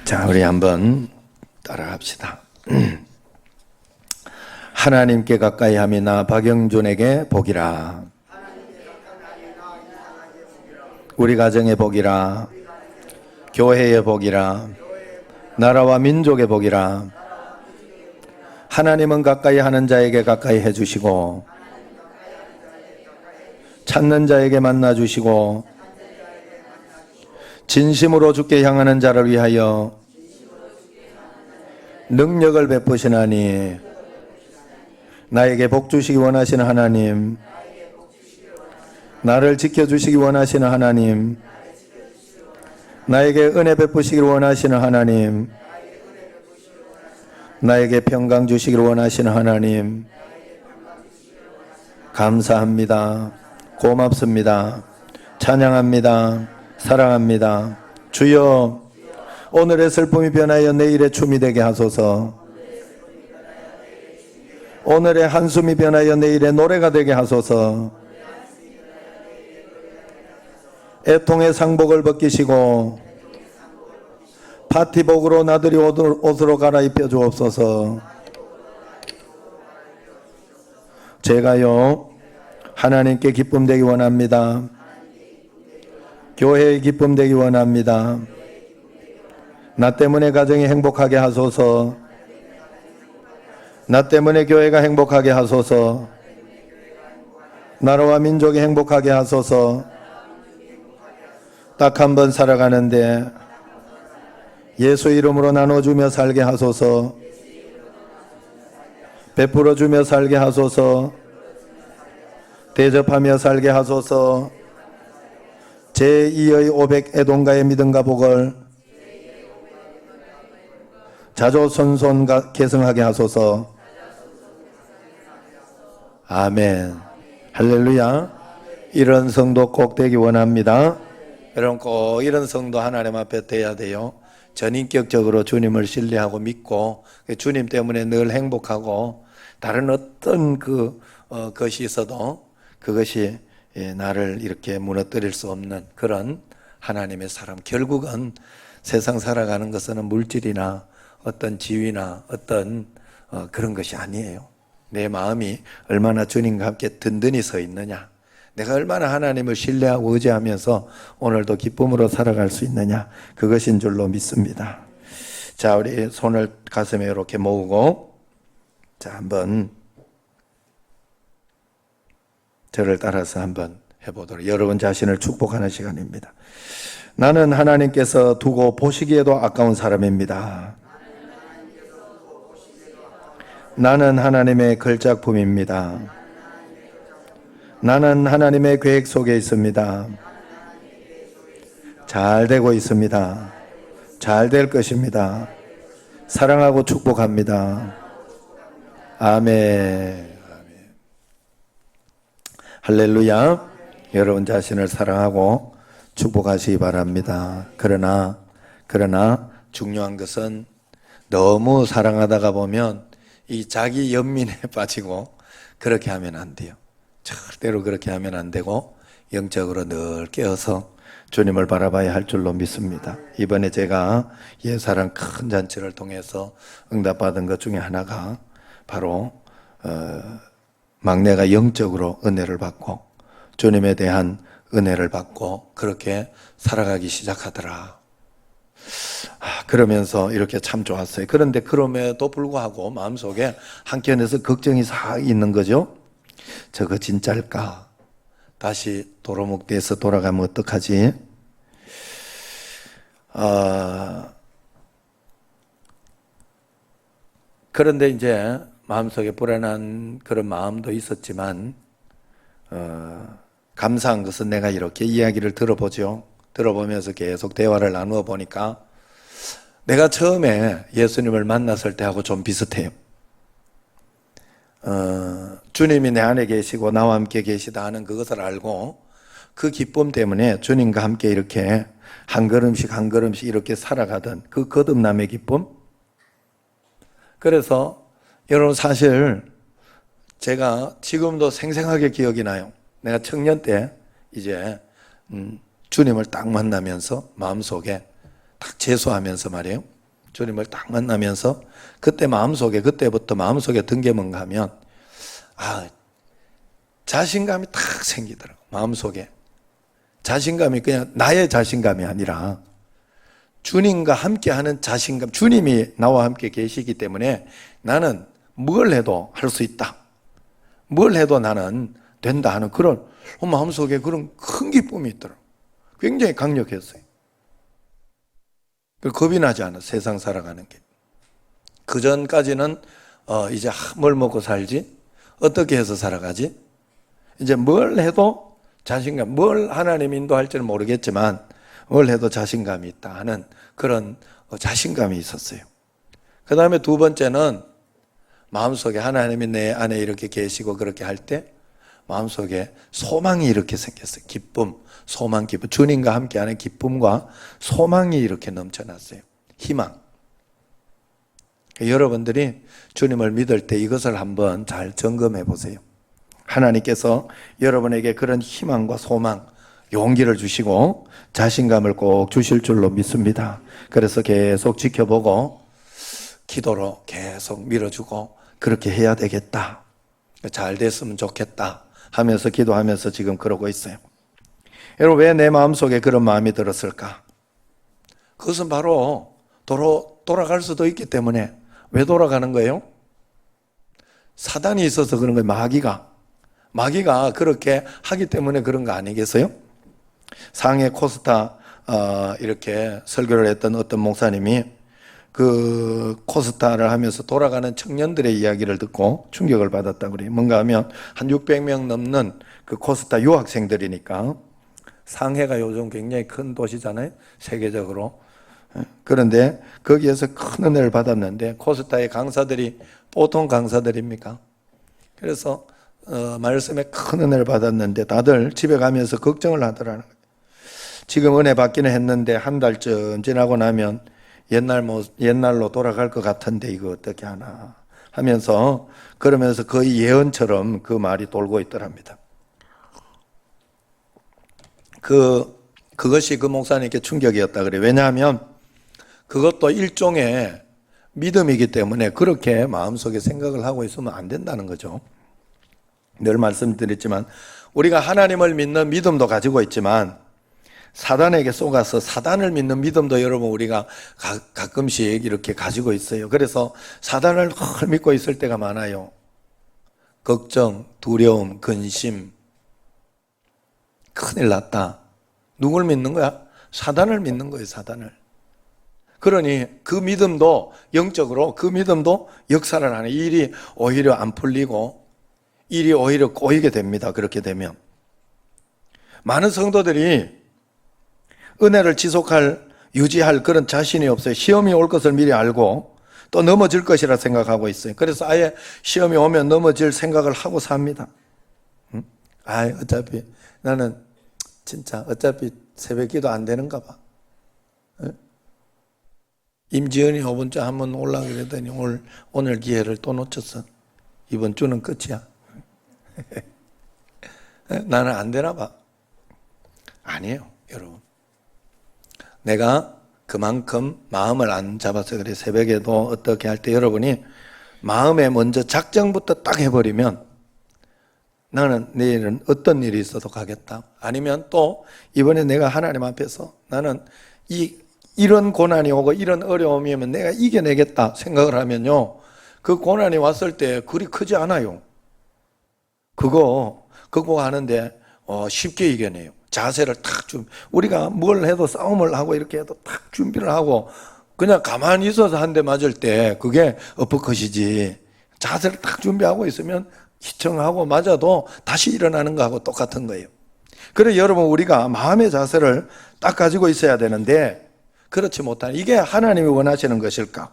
자, 우리 한번 따라합시다. 하나님께 가까이 함이 나 박영준에게 복이라. 우리 가정의 복이라. 교회의 복이라. 나라와 민족의 복이라. 하나님은 가까이 하는 자에게 가까이 해주시고 찾는 자에게 만나주시고 진심으로 주께 향하는 자를 위하여 능력을 베푸시나니. 나에게 복 주시기 원하시는 하나님, 나를 지켜주시기 원하시는 하나님, 나에게 은혜 베푸시기를 원하시는 하나님, 나에게 평강 주시기를 원하시는 하나님, 감사합니다. 고맙습니다. 찬양합니다. 사랑합니다. 주여, 오늘의 슬픔이 변하여 내일의 춤이 되게 하소서. 오늘의 한숨이 변하여 내일의 노래가 되게 하소서. 애통의 상복을 벗기시고 파티복으로 나들이 옷으로 갈아입혀 주옵소서. 제가요, 하나님께 기쁨 되기 원합니다. 교회의 기쁨 되기 원합니다. 나 때문에 가정이 행복하게 하소서. 나 때문에 교회가 행복하게 하소서. 나라와 민족이 행복하게 하소서. 딱 한 번 살아가는데 예수 이름으로 나눠주며 살게 하소서. 베풀어주며 살게 하소서. 대접하며 살게 하소서. 제2의 500 애동가의 믿음과 복을 자조선손 계승하게 하소서. 아멘. 할렐루야. 이런 성도 꼭 되기 원합니다. 여러분, 꼭 이런 성도 하나님 앞에 돼야 돼요. 전인격적으로 주님을 신뢰하고 믿고 주님 때문에 늘 행복하고 다른 어떤 것이 있어도 그것이 나를 이렇게 무너뜨릴 수 없는 그런 하나님의 사람. 결국은 세상 살아가는 것은 물질이나 어떤 지위나 어떤 그런 것이 아니에요. 내 마음이 얼마나 주님과 함께 든든히 서 있느냐, 내가 얼마나 하나님을 신뢰하고 의지하면서 오늘도 기쁨으로 살아갈 수 있느냐, 그것인 줄로 믿습니다. 자, 우리 손을 가슴에 이렇게 모으고, 자, 한번 저를 따라서 한번 해보도록, 여러분 자신을 축복하는 시간입니다. 나는 하나님께서 두고 보시기에도 아까운 사람입니다. 나는 하나님의 걸작품입니다. 나는 하나님의 계획 속에 있습니다. 잘 되고 있습니다. 잘 될 것입니다. 사랑하고 축복합니다. 아멘. 할렐루야. 여러분 자신을 사랑하고 축복하시기 바랍니다. 그러나 중요한 것은 너무 사랑하다가 보면 이 자기 연민에 빠지고 그렇게 하면 안 돼요. 절대로 그렇게 하면 안 되고 영적으로 늘 깨어서 주님을 바라봐야 할 줄로 믿습니다. 이번에 제가 예사랑 큰 잔치를 통해서 응답받은 것 중에 하나가 바로 막내가 영적으로 은혜를 받고 주님에 대한 은혜를 받고 그렇게 살아가기 시작하더라. 그러면서 이렇게 참 좋았어요. 그런데 그럼에도 불구하고 마음속에 한켠에서 걱정이 싹 있는 거죠. 저거 진짜일까? 다시 도로목대에서 돌아가면 어떡하지? 그런데 이제 마음속에 불안한 그런 마음도 있었지만 감사한 것은 내가 이렇게 이야기를 들어보죠. 들어보면서 계속 대화를 나누어 보니까 내가 처음에 예수님을 만났을 때하고 좀 비슷해요. 주님이 내 안에 계시고 나와 함께 계시다 하는 그것을 알고 그 기쁨 때문에 주님과 함께 이렇게 한 걸음씩 한 걸음씩 이렇게 살아가던 그 거듭남의 기쁨. 그래서 여러분, 사실 제가 지금도 생생하게 기억이 나요. 내가 청년 때 이제 주님을 딱 만나면서 마음속에 딱 재수하면서 말이에요. 주님을 딱 만나면서 그때부터 마음속에 든게 뭔가 하면 자신감이 탁 생기더라고. 마음속에 자신감이 그냥 나의 자신감이 아니라 주님과 함께하는 자신감, 주님이 나와 함께 계시기 때문에 나는 뭘 해도 할 수 있다, 뭘 해도 나는 된다 하는 그런 마음속에 그런 큰 기쁨이 있더라고. 굉장히 강력했어요. 겁이 나지 않아, 세상 살아가는 게. 그 전까지는 이제 뭘 먹고 살지? 어떻게 해서 살아가지? 이제 뭘 해도 자신감, 뭘 하나님 인도할지는 모르겠지만 뭘 해도 자신감이 있다 하는 그런 자신감이 있었어요. 그 다음에 두 번째는 마음속에 하나님이 내 안에 이렇게 계시고 그렇게 할 때 마음속에 소망이 이렇게 생겼어요. 기쁨, 소망, 기쁨. 주님과 함께하는 기쁨과 소망이 이렇게 넘쳐났어요. 희망. 여러분들이 주님을 믿을 때 이것을 한번 잘 점검해 보세요. 하나님께서 여러분에게 그런 희망과 소망, 용기를 주시고 자신감을 꼭 주실 줄로 믿습니다. 그래서 계속 지켜보고 기도로 계속 밀어주고 그렇게 해야 되겠다, 잘 됐으면 좋겠다 하면서 기도하면서 지금 그러고 있어요. 여러분, 왜 내 마음속에 그런 마음이 들었을까? 그것은 바로 돌아갈 수도 있기 때문에. 왜 돌아가는 거예요? 사단이 있어서 그런 거예요. 마귀가 그렇게 하기 때문에 그런 거 아니겠어요? 상해 코스타 이렇게 설교를 했던 어떤 목사님이 그 코스타를 하면서 돌아가는 청년들의 이야기를 듣고 충격을 받았다고 그래요. 뭔가 하면 한 600명 넘는 그 코스타 유학생들이니까, 상해가 요즘 굉장히 큰 도시잖아요, 세계적으로. 그런데 거기에서 큰 은혜를 받았는데 코스타의 강사들이 보통 강사들입니까? 그래서 말씀에 큰 은혜를 받았는데 다들 집에 가면서 걱정을 하더라는 거예요. 지금 은혜 받기는 했는데 한 달쯤 지나고 나면 옛날로 돌아갈 것 같은데 이거 어떻게 하나 하면서, 그러면서 거의 예언처럼 그 말이 돌고 있더랍니다. 그것이 그 목사님께 충격이었다 그래요. 왜냐하면 그것도 일종의 믿음이기 때문에 그렇게 마음속에 생각을 하고 있으면 안 된다는 거죠. 늘 말씀드렸지만 우리가 하나님을 믿는 믿음도 가지고 있지만 사단에게 속아서 사단을 믿는 믿음도 여러분 우리가 가끔씩 이렇게 가지고 있어요. 그래서 사단을 늘 믿고 있을 때가 많아요. 걱정, 두려움, 근심. 큰일 났다. 누굴 믿는 거야? 사단을 믿는 거예요, 사단을. 그러니 그 믿음도 영적으로 그 믿음도 역사를 하는, 일이 오히려 안 풀리고 일이 오히려 꼬이게 됩니다. 그렇게 되면 많은 성도들이 은혜를 유지할 그런 자신이 없어요. 시험이 올 것을 미리 알고 또 넘어질 것이라 생각하고 있어요. 그래서 아예 시험이 오면 넘어질 생각을 하고 삽니다. 어차피 나는 진짜 어차피 새벽 기도 안 되는가 봐. 임지연이 5번째 한번 올라가 그랬더니 오늘 기회를 또 놓쳤어. 이번 주는 끝이야. 나는 안 되나 봐. 아니에요, 여러분. 내가 그만큼 마음을 안 잡아서 그래. 새벽에도 어떻게 할 때 여러분이 마음에 먼저 작정부터 딱 해버리면 나는 내일은 어떤 일이 있어도 가겠다. 아니면 또 이번에 내가 하나님 앞에서 나는 이런 고난이 오고 이런 어려움이 오면 내가 이겨내겠다 생각을 하면요, 그 고난이 왔을 때 그리 크지 않아요. 그거 하는데 쉽게 이겨내요. 자세를 탁 우리가 뭘 해도 싸움을 하고 이렇게 해도 탁 준비를 하고 그냥 가만히 있어서 한 대 맞을 때 그게 어퍼컷이지, 자세를 딱 준비하고 있으면 희청하고 맞아도 다시 일어나는 거하고 똑같은 거예요. 그래서 여러분 우리가 마음의 자세를 딱 가지고 있어야 되는데 그렇지 못한, 이게 하나님이 원하시는 것일까?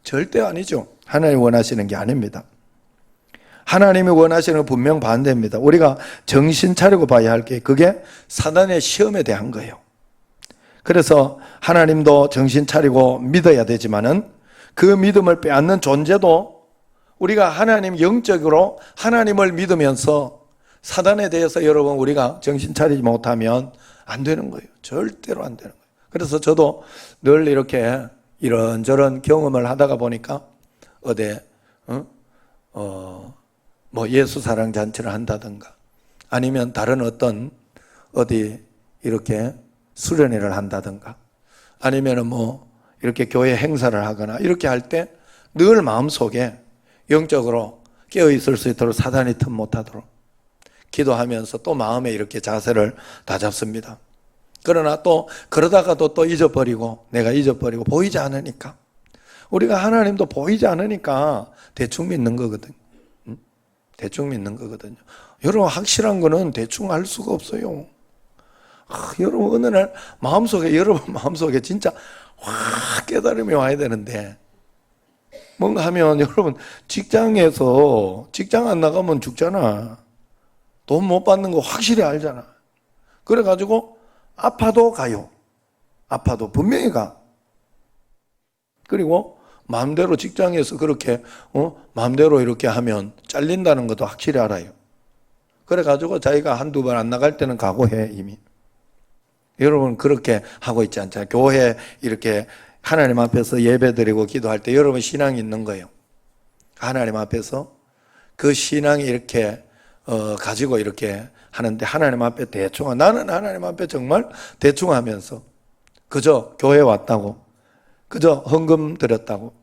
절대 아니죠. 하나님이 원하시는 게 아닙니다. 하나님이 원하시는 건 분명 반대입니다. 우리가 정신 차리고 봐야 할 게 그게 사단의 시험에 대한 거예요. 그래서 하나님도 정신 차리고 믿어야 되지만은 그 믿음을 빼앗는 존재도 우리가 하나님 영적으로 하나님을 믿으면서 사단에 대해서 여러분 우리가 정신 차리지 못하면 안 되는 거예요. 절대로 안 되는 거예요. 그래서 저도 늘 이렇게 이런저런 경험을 하다가 보니까 뭐 예수 사랑 잔치를 한다든가 아니면 다른 어떤 어디 이렇게 수련회를 한다든가 아니면은 뭐 이렇게 교회 행사를 하거나 이렇게 할 때 늘 마음속에 영적으로 깨어 있을 수 있도록 사단이 틈 못하도록 기도하면서 또 마음에 이렇게 자세를 다잡습니다. 그러나 또 그러다가도 또 잊어버리고 내가 잊어버리고 보이지 않으니까 우리가 하나님도 보이지 않으니까 대충 믿는 거거든요. 대충 믿는 거거든요. 여러분 확실한 거는 대충 알 수가 없어요. 여러분 어느 날 여러분 마음속에 진짜 확 깨달음이 와야 되는데 뭔가 하면 여러분 직장에서 직장 안 나가면 죽잖아. 돈 못 받는 거 확실히 알잖아. 그래가지고 아파도 가요. 아파도 분명히 가. 그리고 마음대로 직장에서 그렇게 마음대로 이렇게 하면 잘린다는 것도 확실히 알아요. 그래가지고 자기가 한두 번 안 나갈 때는 각오해 이미. 여러분 그렇게 하고 있지 않잖아요. 교회 이렇게 하나님 앞에서 예배드리고 기도할 때 여러분 신앙이 있는 거예요. 하나님 앞에서 그 신앙이 이렇게 가지고 이렇게 하는데 하나님 앞에 대충 나는 하나님 앞에 정말 대충 하면서 그저 교회 왔다고 그저 헌금 드렸다고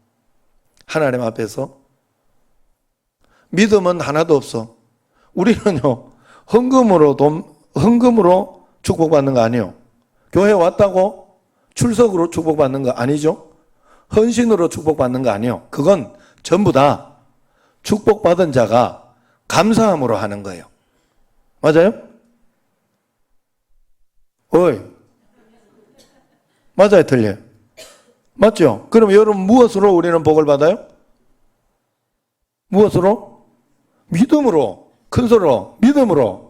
하나님 앞에서 믿음은 하나도 없어. 우리는요 헌금으로 축복받는 거 아니에요. 교회 왔다고 출석으로 축복받는 거 아니죠. 헌신으로 축복받는 거 아니에요. 그건 전부 다 축복받은 자가 감사함으로 하는 거예요. 맞아요? 어이. 맞아요, 틀려요? 맞죠? 그럼 여러분 무엇으로 우리는 복을 받아요? 무엇으로? 믿음으로. 큰 소리로 믿음으로.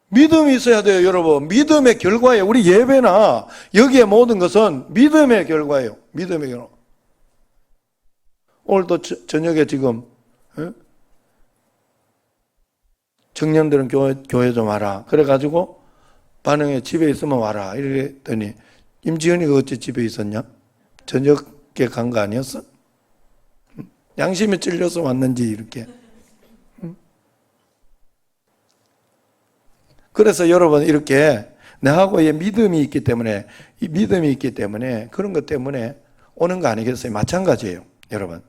믿음이 있어야 돼요, 여러분. 믿음의 결과예요. 우리 예배나 여기에 모든 것은 믿음의 결과예요. 믿음의 결과. 오늘도 저녁에 지금 청년들은 교회 좀 와라. 그래가지고 반응에 집에 있으면 와라. 이랬더니 임지은이가 어째 집에 있었냐? 저녁에 간 거 아니었어? 양심에 찔려서 왔는지 이렇게. 그래서 여러분 이렇게 나하고의 믿음이 있기 때문에 그런 것 때문에 오는 거 아니겠어요? 마찬가지예요, 여러분.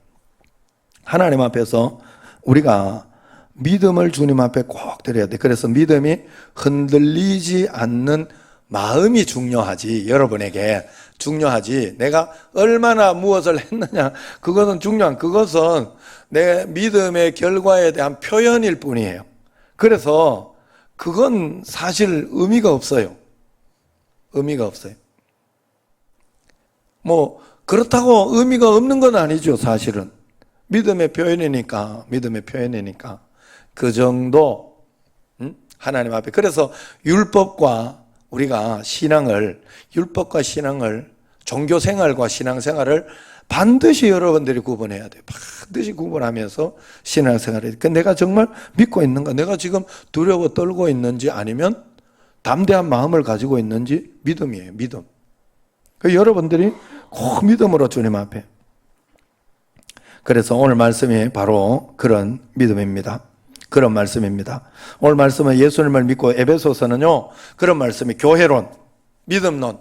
하나님 앞에서 우리가 믿음을 주님 앞에 꼭 드려야 돼. 그래서 믿음이 흔들리지 않는 마음이 중요하지. 여러분에게 중요하지. 내가 얼마나 무엇을 했느냐 그것은 그것은 내 믿음의 결과에 대한 표현일 뿐이에요. 그래서 그건 사실 의미가 없어요. 의미가 없어요. 뭐 그렇다고 의미가 없는 건 아니죠, 사실은. 믿음의 표현이니까 그 정도 하나님 앞에. 그래서 율법과 신앙을 종교생활과 신앙생활을 반드시 여러분들이 구분해야 돼요. 반드시 구분하면서 신앙생활을 해야 돼요. 내가 정말 믿고 있는가? 내가 지금 두려워 떨고 있는지 아니면 담대한 마음을 가지고 있는지 믿음이에요. 믿음. 여러분들이 꼭 믿음으로 주님 앞에. 그래서 오늘 말씀이 바로 그런 믿음입니다. 그런 말씀입니다. 오늘 말씀은 예수님을 믿고 에베소서는요 그런 말씀이 교회론, 믿음론,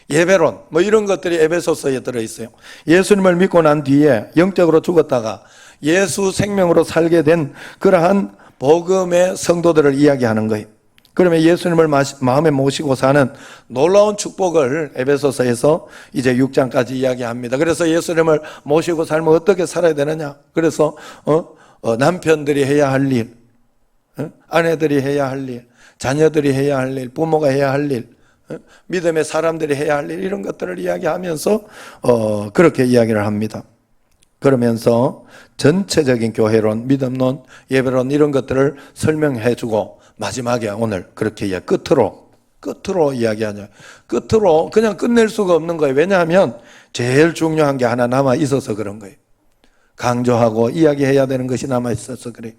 예배론 뭐 이런 것들이 에베소서에 들어있어요. 예수님을 믿고 난 뒤에 영적으로 죽었다가 예수 생명으로 살게 된 그러한 복음의 성도들을 이야기하는 거예요. 그러면 예수님을 마음에 모시고 사는 놀라운 축복을 에베소서에서 이제 6장까지 이야기합니다. 그래서 예수님을 모시고 살면 어떻게 살아야 되느냐? 그래서 남편들이 해야 할 일, 아내들이 해야 할 일, 자녀들이 해야 할 일, 부모가 해야 할 일, 믿음의 사람들이 해야 할 일, 이런 것들을 이야기하면서 그렇게 이야기를 합니다. 그러면서 전체적인 교회론, 믿음론, 예배론 이런 것들을 설명해 주고 마지막에 오늘 그렇게 끝으로 이야기하냐. 끝으로 그냥 끝낼 수가 없는 거예요. 왜냐하면 제일 중요한 게 하나 남아 있어서 그런 거예요. 강조하고 이야기해야 되는 것이 남아 있어서 그래요.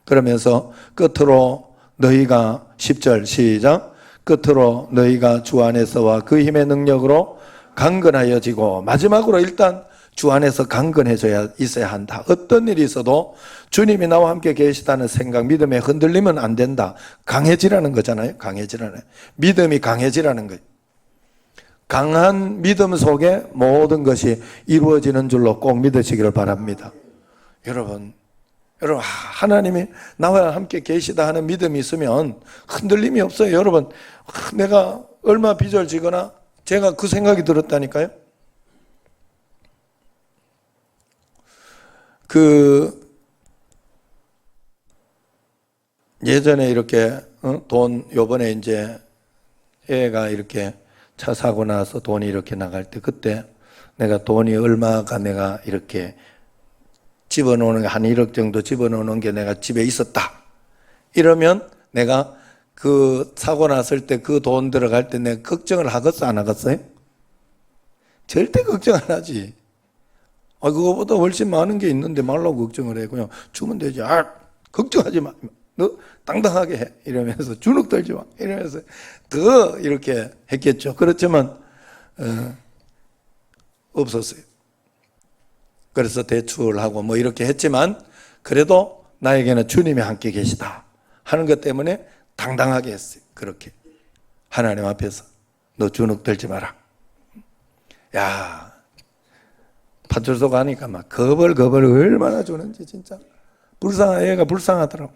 그러면서 끝으로 너희가 10절 시작. 끝으로 너희가 주 안에서와 그 힘의 능력으로 강건하여지고 마지막으로 일단 주 안에서 강건해져야 있어야 한다. 어떤 일이 있어도 주님이 나와 함께 계시다는 생각, 믿음에 흔들리면 안 된다. 강해지라는 거잖아요. 강해지라는. 믿음이 강해지라는 거예요. 강한 믿음 속에 모든 것이 이루어지는 줄로 꼭 믿으시기를 바랍니다. 여러분 하나님이 나와 함께 계시다 하는 믿음이 있으면 흔들림이 없어요. 여러분 내가 얼마 비절지거나 제가 그 생각이 들었다니까요. 예전에 이렇게 돈 요번에 이제 애가 이렇게 차 사고 나서 돈이 이렇게 나갈 때 그때 내가 돈이 얼마가 내가 이렇게 집어넣는 게 한 1억 정도 집어넣는 게 내가 집에 있었다. 이러면 내가 그 사고 났을 때 그 돈 들어갈 때 내가 걱정을 하겠어 안 하겠어요? 절대 걱정 안 하지. 그거보다 훨씬 많은 게 있는데 말라고 걱정을 해. 그냥 주면 되지. 걱정하지 마. 너 당당하게 해. 이러면서 주눅 들지 마. 이러면서 더 이렇게 했겠죠. 그렇지만 없었어요. 그래서 대출하고 뭐 이렇게 했지만 그래도 나에게는 주님이 함께 계시다 하는 것 때문에 당당하게 했어요. 그렇게 하나님 앞에서 너 주눅 들지 마라. 야, 파출소 가니까 막 겁을 얼마나 주는지 진짜 애가 불쌍하더라고.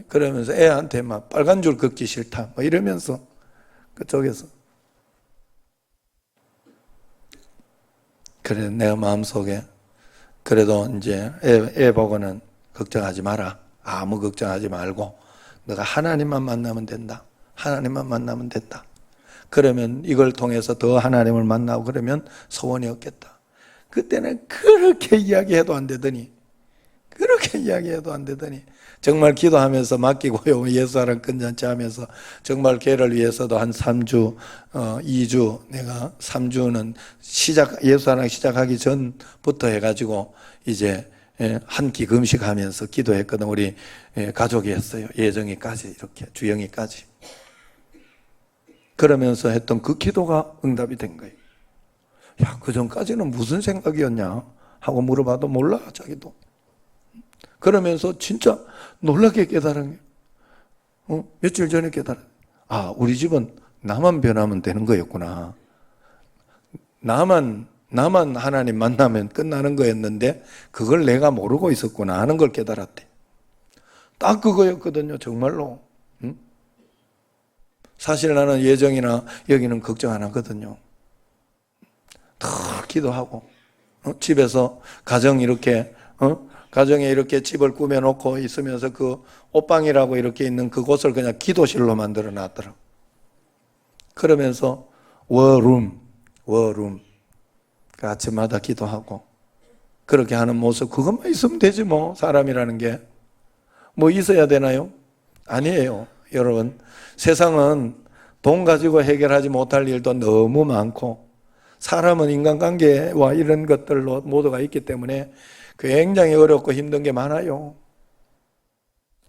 그러면서 애한테 막 빨간 줄 긋기 싫다 뭐 이러면서 그쪽에서 그래 내가 마음속에 그래도 이제 애 보고는 걱정하지 마라. 아무 걱정하지 말고 너가 하나님만 만나면 된다. 하나님만 만나면 된다. 그러면 이걸 통해서 더 하나님을 만나고 그러면 소원이 없겠다. 그때는 그렇게 이야기해도 안 되더니 정말 기도하면서 맡기고요. 예수랑 끝잔치 하면서 정말 걔를 위해서도 한 3주, 2주 내가 3주는 예수랑 시작하기 전부터 해가지고 이제 한 끼 금식하면서 기도했거든. 우리 가족이 했어요. 예정이까지 이렇게 주영이까지. 그러면서 했던 그 기도가 응답이 된 거예요. 야, 그 전까지는 무슨 생각이었냐 하고 물어봐도 몰라 자기도. 그러면서 진짜 놀랍게 깨달은 거예요. 며칠 전에 깨달은. 우리 집은 나만 변하면 되는 거였구나. 나만 하나님 만나면 끝나는 거였는데 그걸 내가 모르고 있었구나 하는 걸 깨달았대. 딱 그거였거든요. 정말로. 사실 나는 예정이나 여기는 걱정 안 하거든요. 더 기도하고 집에서 가정에 이렇게 집을 꾸며놓고 있으면서 그 옷방이라고 이렇게 있는 그곳을 그냥 기도실로 만들어 놨더라고. 그러면서 워룸 아침마다 기도하고 그렇게 하는 모습 그것만 있으면 되지 뭐. 사람이라는 게 뭐 있어야 되나요? 아니에요. 여러분 세상은 돈 가지고 해결하지 못할 일도 너무 많고 사람은 인간관계와 이런 것들로 모두가 있기 때문에 굉장히 어렵고 힘든 게 많아요.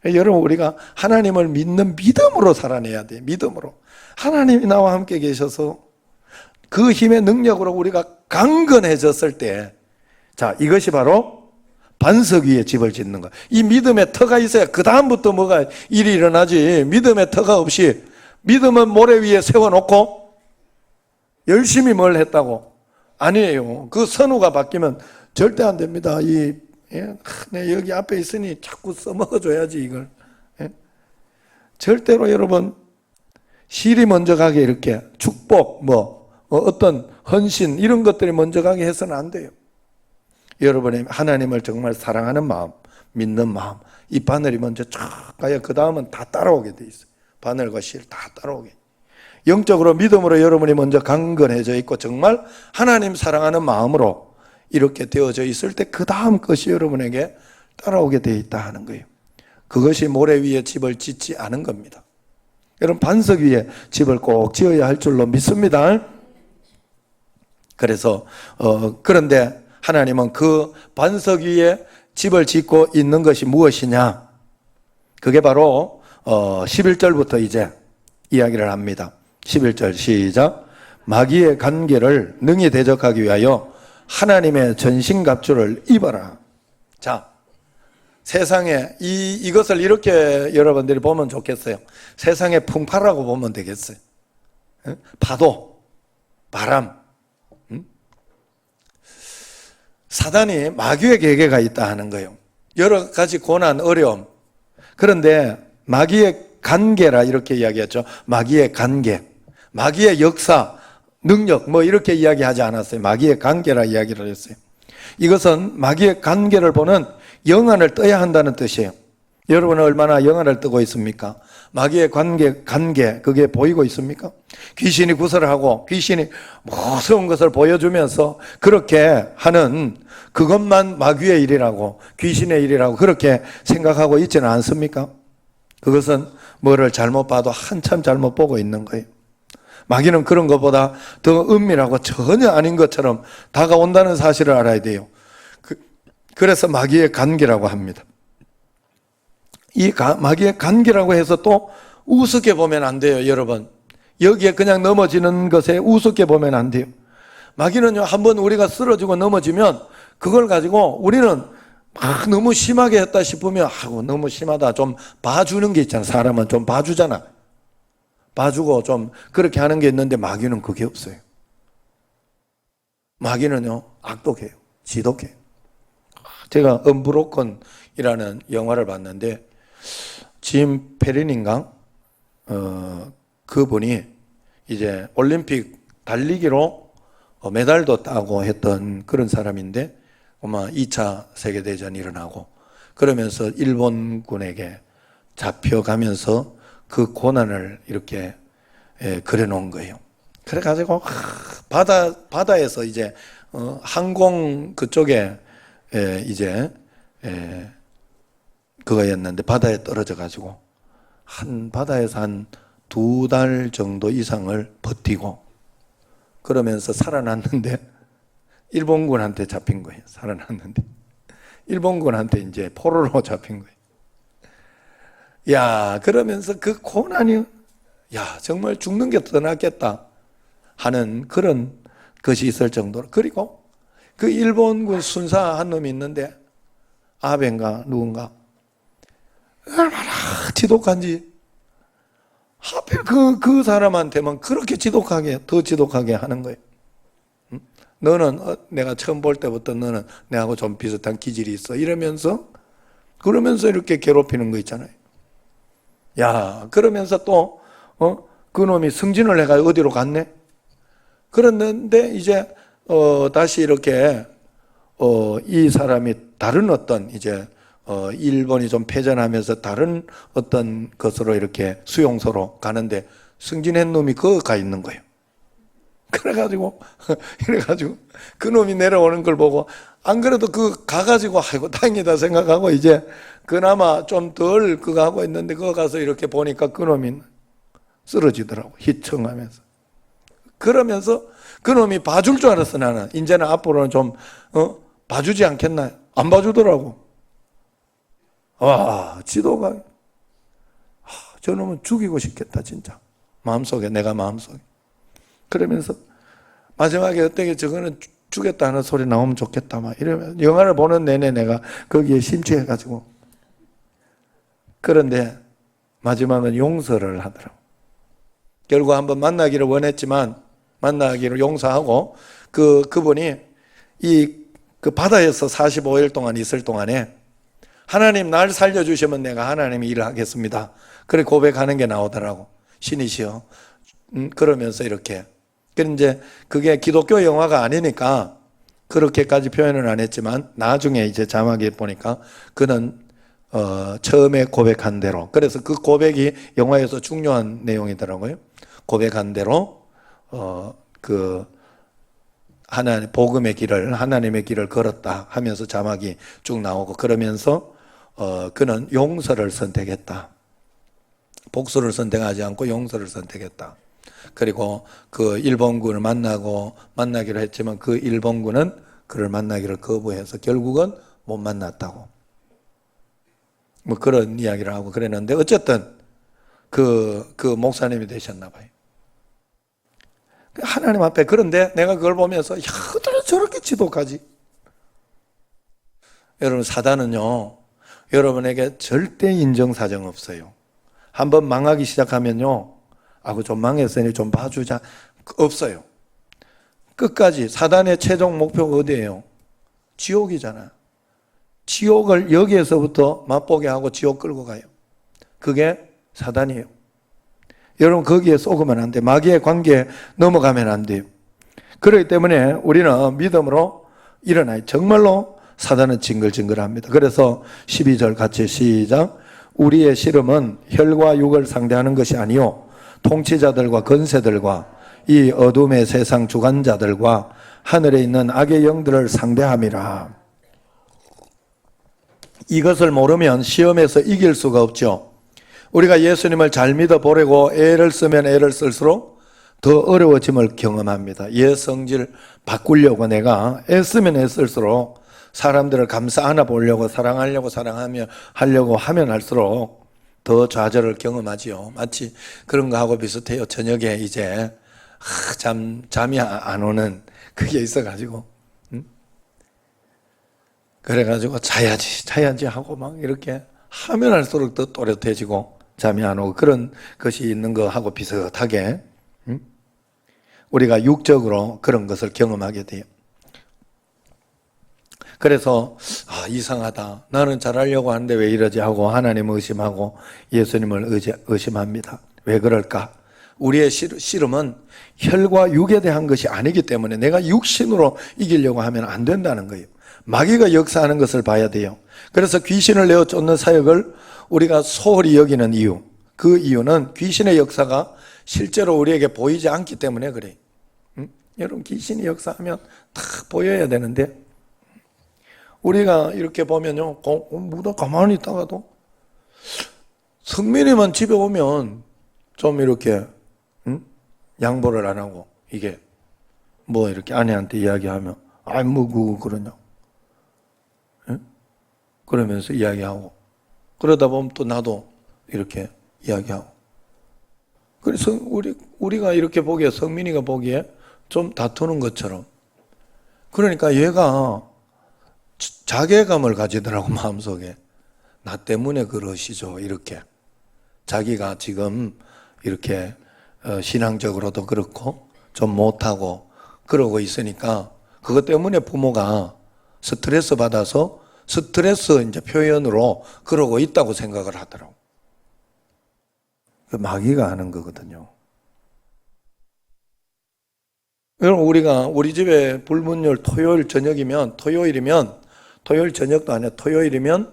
여러분 우리가 하나님을 믿는 믿음으로 살아내야 돼요. 믿음으로. 하나님이 나와 함께 계셔서 그 힘의 능력으로 우리가 강건해졌을 때 자, 이것이 바로 반석 위에 집을 짓는 거야. 이 믿음의 터가 있어야 그 다음부터 뭐가 일이 일어나지. 믿음의 터가 없이 믿음은 모래 위에 세워놓고 열심히 뭘 했다고? 아니에요. 그 선우가 바뀌면 절대 안 됩니다. 내 여기 앞에 있으니 자꾸 써먹어줘야지 이걸. 절대로 여러분 실이 먼저 가게 이렇게 축복 어떤 헌신 이런 것들이 먼저 가게 해서는 안 돼요. 여러분이 하나님을 정말 사랑하는 마음, 믿는 마음, 이 바늘이 먼저 쫙 가야 그 다음은 다 따라오게 돼 있어요. 바늘과 실 다 따라오게. 영적으로 믿음으로 여러분이 먼저 강건해져 있고 정말 하나님 사랑하는 마음으로 이렇게 되어져 있을 때 그 다음 것이 여러분에게 따라오게 되어 있다 하는 거예요. 그것이 모래 위에 집을 짓지 않은 겁니다. 여러분 반석 위에 집을 꼭 지어야 할 줄로 믿습니다. 그래서 그런데 하나님은 그 반석 위에 집을 짓고 있는 것이 무엇이냐? 그게 바로 11절부터 이제 이야기를 합니다. 11절 시작. 마귀의 관계를 능히 대적하기 위하여 하나님의 전신갑주를 입어라. 자, 세상에 이것을 이렇게 여러분들이 보면 좋겠어요. 세상의 풍파라고 보면 되겠어요. 파도, 바람. 사단이 마귀의 계계가 있다 하는 거예요. 여러 가지 고난, 어려움. 그런데 마귀의 관계라 이렇게 이야기했죠. 마귀의 관계, 마귀의 역사, 능력 뭐 이렇게 이야기하지 않았어요. 마귀의 관계라 이야기를 했어요. 이것은 마귀의 관계를 보는 영안을 떠야 한다는 뜻이에요. 여러분은 얼마나 영안을 뜨고 있습니까? 마귀의 관계 그게 보이고 있습니까? 귀신이 구설하고 귀신이 무서운 것을 보여주면서 그렇게 하는 그것만 마귀의 일이라고, 귀신의 일이라고 그렇게 생각하고 있지는 않습니까? 그것은 뭐를 잘못 봐도 한참 잘못 보고 있는 거예요. 마귀는 그런 것보다 더 은밀하고 전혀 아닌 것처럼 다가온다는 사실을 알아야 돼요. 그래서 마귀의 관계라고 합니다. 이 마귀의 관계라고 해서 또 우습게 보면 안 돼요, 여러분. 여기에 그냥 넘어지는 것에 우습게 보면 안 돼요. 마귀는요, 한번 우리가 쓰러지고 넘어지면 그걸 가지고 우리는 막 너무 심하게 했다 싶으면 너무 심하다 좀 봐주는 게 있잖아. 사람은 좀 봐주잖아. 봐주고 좀 그렇게 하는 게 있는데 마귀는 그게 없어요. 마귀는요, 악독해요. 지독해요. 제가 언브로큰이라는 영화를 봤는데 짐 페린인가? 그분이 이제 올림픽 달리기로 메달도 따고 했던 그런 사람인데 아마 2차 세계대전이 일어나고 그러면서 일본군에게 잡혀가면서 그 고난을 이렇게 그려놓은 거예요. 그래가지고 바다에서 이제 항공 그쪽에 이제 그거였는데 바다에 떨어져 가지고 바다에서 한 2달 정도 이상을 버티고 그러면서 살아났는데 일본군한테 잡힌 거예요. 살아났는데 일본군한테 이제 포로로 잡힌 거예요. 야, 그러면서 그 고난이 정말 죽는 게 더 낫겠다 하는 그런 것이 있을 정도로. 그리고 그 일본군 순사 한 놈이 있는데 아베인가 누군가 얼마나 지독한지 하필 그 사람한테만 그렇게 더 지독하게 하는 거예요. 너는 내가 처음 볼 때부터 너는 내하고 좀 비슷한 기질이 있어 그러면서 이렇게 괴롭히는 거 있잖아요. 야, 그러면서 또 그놈이 승진을 해가 어디로 갔네? 그랬는데 이제 다시 이렇게 이 사람이 다른 어떤 이제 일본이 좀 패전하면서 다른 어떤 것으로 이렇게 수용소로 가는데 승진한 놈이 거기 가 있는 거예요. 그래가지고 그 놈이 내려오는 걸 보고 안 그래도 가가지고 아이고 다행이다 생각하고 이제 그나마 좀 덜 그거 하고 있는데 그거 가서 이렇게 보니까 그 놈이 쓰러지더라고. 희청하면서. 그러면서 그 놈이 봐줄 줄 알았어. 나는 이제는 앞으로는 좀 봐주지 않겠나. 안 봐주더라고. 와, 지도가 저놈은 죽이고 싶겠다 진짜. 내가 마음속에. 그러면서 마지막에 어떻게 저거는 죽였다는 소리 나오면 좋겠다 막 이러면 영화를 보는 내내 내가 거기에 심취해가지고 그런데 마지막은 용서를 하더라고. 결국 한번 만나기를 원했지만 만나기를 용서하고 그분이 그 바다에서 45일 동안 있을 동안에 하나님 날 살려주시면 내가 하나님이 일을 하겠습니다. 그래 고백하는 게 나오더라고. 신이시여. 그러면서 이렇게. 이제 그게 기독교 영화가 아니니까 그렇게까지 표현은 안 했지만 나중에 이제 자막에 보니까 그는 처음에 고백한 대로. 그래서 그 고백이 영화에서 중요한 내용이더라고요. 고백한 대로 복음의 길을 하나님의 길을 걸었다 하면서 자막이 쭉 나오고 그러면서 그는 용서를 선택했다. 복수를 선택하지 않고 용서를 선택했다. 그리고 그 일본군을 만나기로 했지만 그 일본군은 그를 만나기를 거부해서 결국은 못 만났다고. 뭐 그런 이야기를 하고 그랬는데 어쨌든 그 목사님이 되셨나 봐요. 하나님 앞에. 그런데 내가 그걸 보면서, 야, 어떻게 저렇게 지독하지? 여러분, 사단은요, 여러분에게 절대 인정사정 없어요. 한번 망하기 시작하면요, 아고 좀 망했으니 좀 봐주자. 없어요. 끝까지. 사단의 최종 목표가 어디예요? 지옥이잖아요. 지옥을 여기에서부터 맛보게 하고 지옥 끌고 가요. 그게 사단이에요. 여러분, 거기에 속으면 안 돼. 마귀의 관계에 넘어가면 안 돼요. 그렇기 때문에 우리는 믿음으로 일어나요. 정말로 사단은 징글징글합니다. 그래서 12절 같이 시작. 우리의 씨름은 혈과 육을 상대하는 것이 아니요 통치자들과 권세들과 이 어둠의 세상 주관자들과 하늘에 있는 악의 영들을 상대함이라. 이것을 모르면 시험에서 이길 수가 없죠. 우리가 예수님을 잘 믿어보려고 애를 쓰면 애를 쓸수록 더 어려워짐을 경험합니다. 옛 성질 바꾸려고 내가 애쓰면 애쓸수록 사람들을 감싸 안아보려고 사랑하려고 하려고 하면 할수록 더 좌절을 경험하지요. 마치 그런 거하고 비슷해요. 저녁에 이제 잠이 안 오는 그게 있어가지고 그래가지고 자야지 하고 막 이렇게 하면 할수록 더 또렷해지고 잠이 안 오고 그런 것이 있는 거하고 비슷하게 우리가 육적으로 그런 것을 경험하게 돼요. 그래서 이상하다. 나는 잘하려고 하는데 왜 이러지 하고 하나님을 의심하고 예수님을 의심합니다. 왜 그럴까? 우리의 씨름은 혈과 육에 대한 것이 아니기 때문에 내가 육신으로 이기려고 하면 안 된다는 거예요. 마귀가 역사하는 것을 봐야 돼요. 그래서 귀신을 내어 쫓는 사역을 우리가 소홀히 여기는 이유, 그 이유는 귀신의 역사가 실제로 우리에게 보이지 않기 때문에 그래요. 여러분, 귀신이 역사하면 다 보여야 되는데 우리가 이렇게 보면요, 무덤 가만히 있다가도 성민이만 집에 오면 좀 이렇게 양보를 안 하고 이게 뭐 이렇게 아내한테 이야기하면 뭐 그러냐 그러면서 이야기하고 그러다 보면 또 나도 이렇게 이야기하고 그래서 우리가 이렇게 보기에 성민이가 보기에 좀 다투는 것처럼 그러니까 얘가 자괴감을 가지더라고 마음속에. 나 때문에 그러시죠 이렇게. 자기가 지금 이렇게 신앙적으로도 그렇고 좀 못하고 그러고 있으니까 그것 때문에 부모가 스트레스 받아서 스트레스 이제 표현으로 그러고 있다고 생각을 하더라고. 마귀가 하는 거거든요. 여러분, 우리 집에 불문율 토요일 저녁이면 토요일 저녁도 아니야. 토요일이면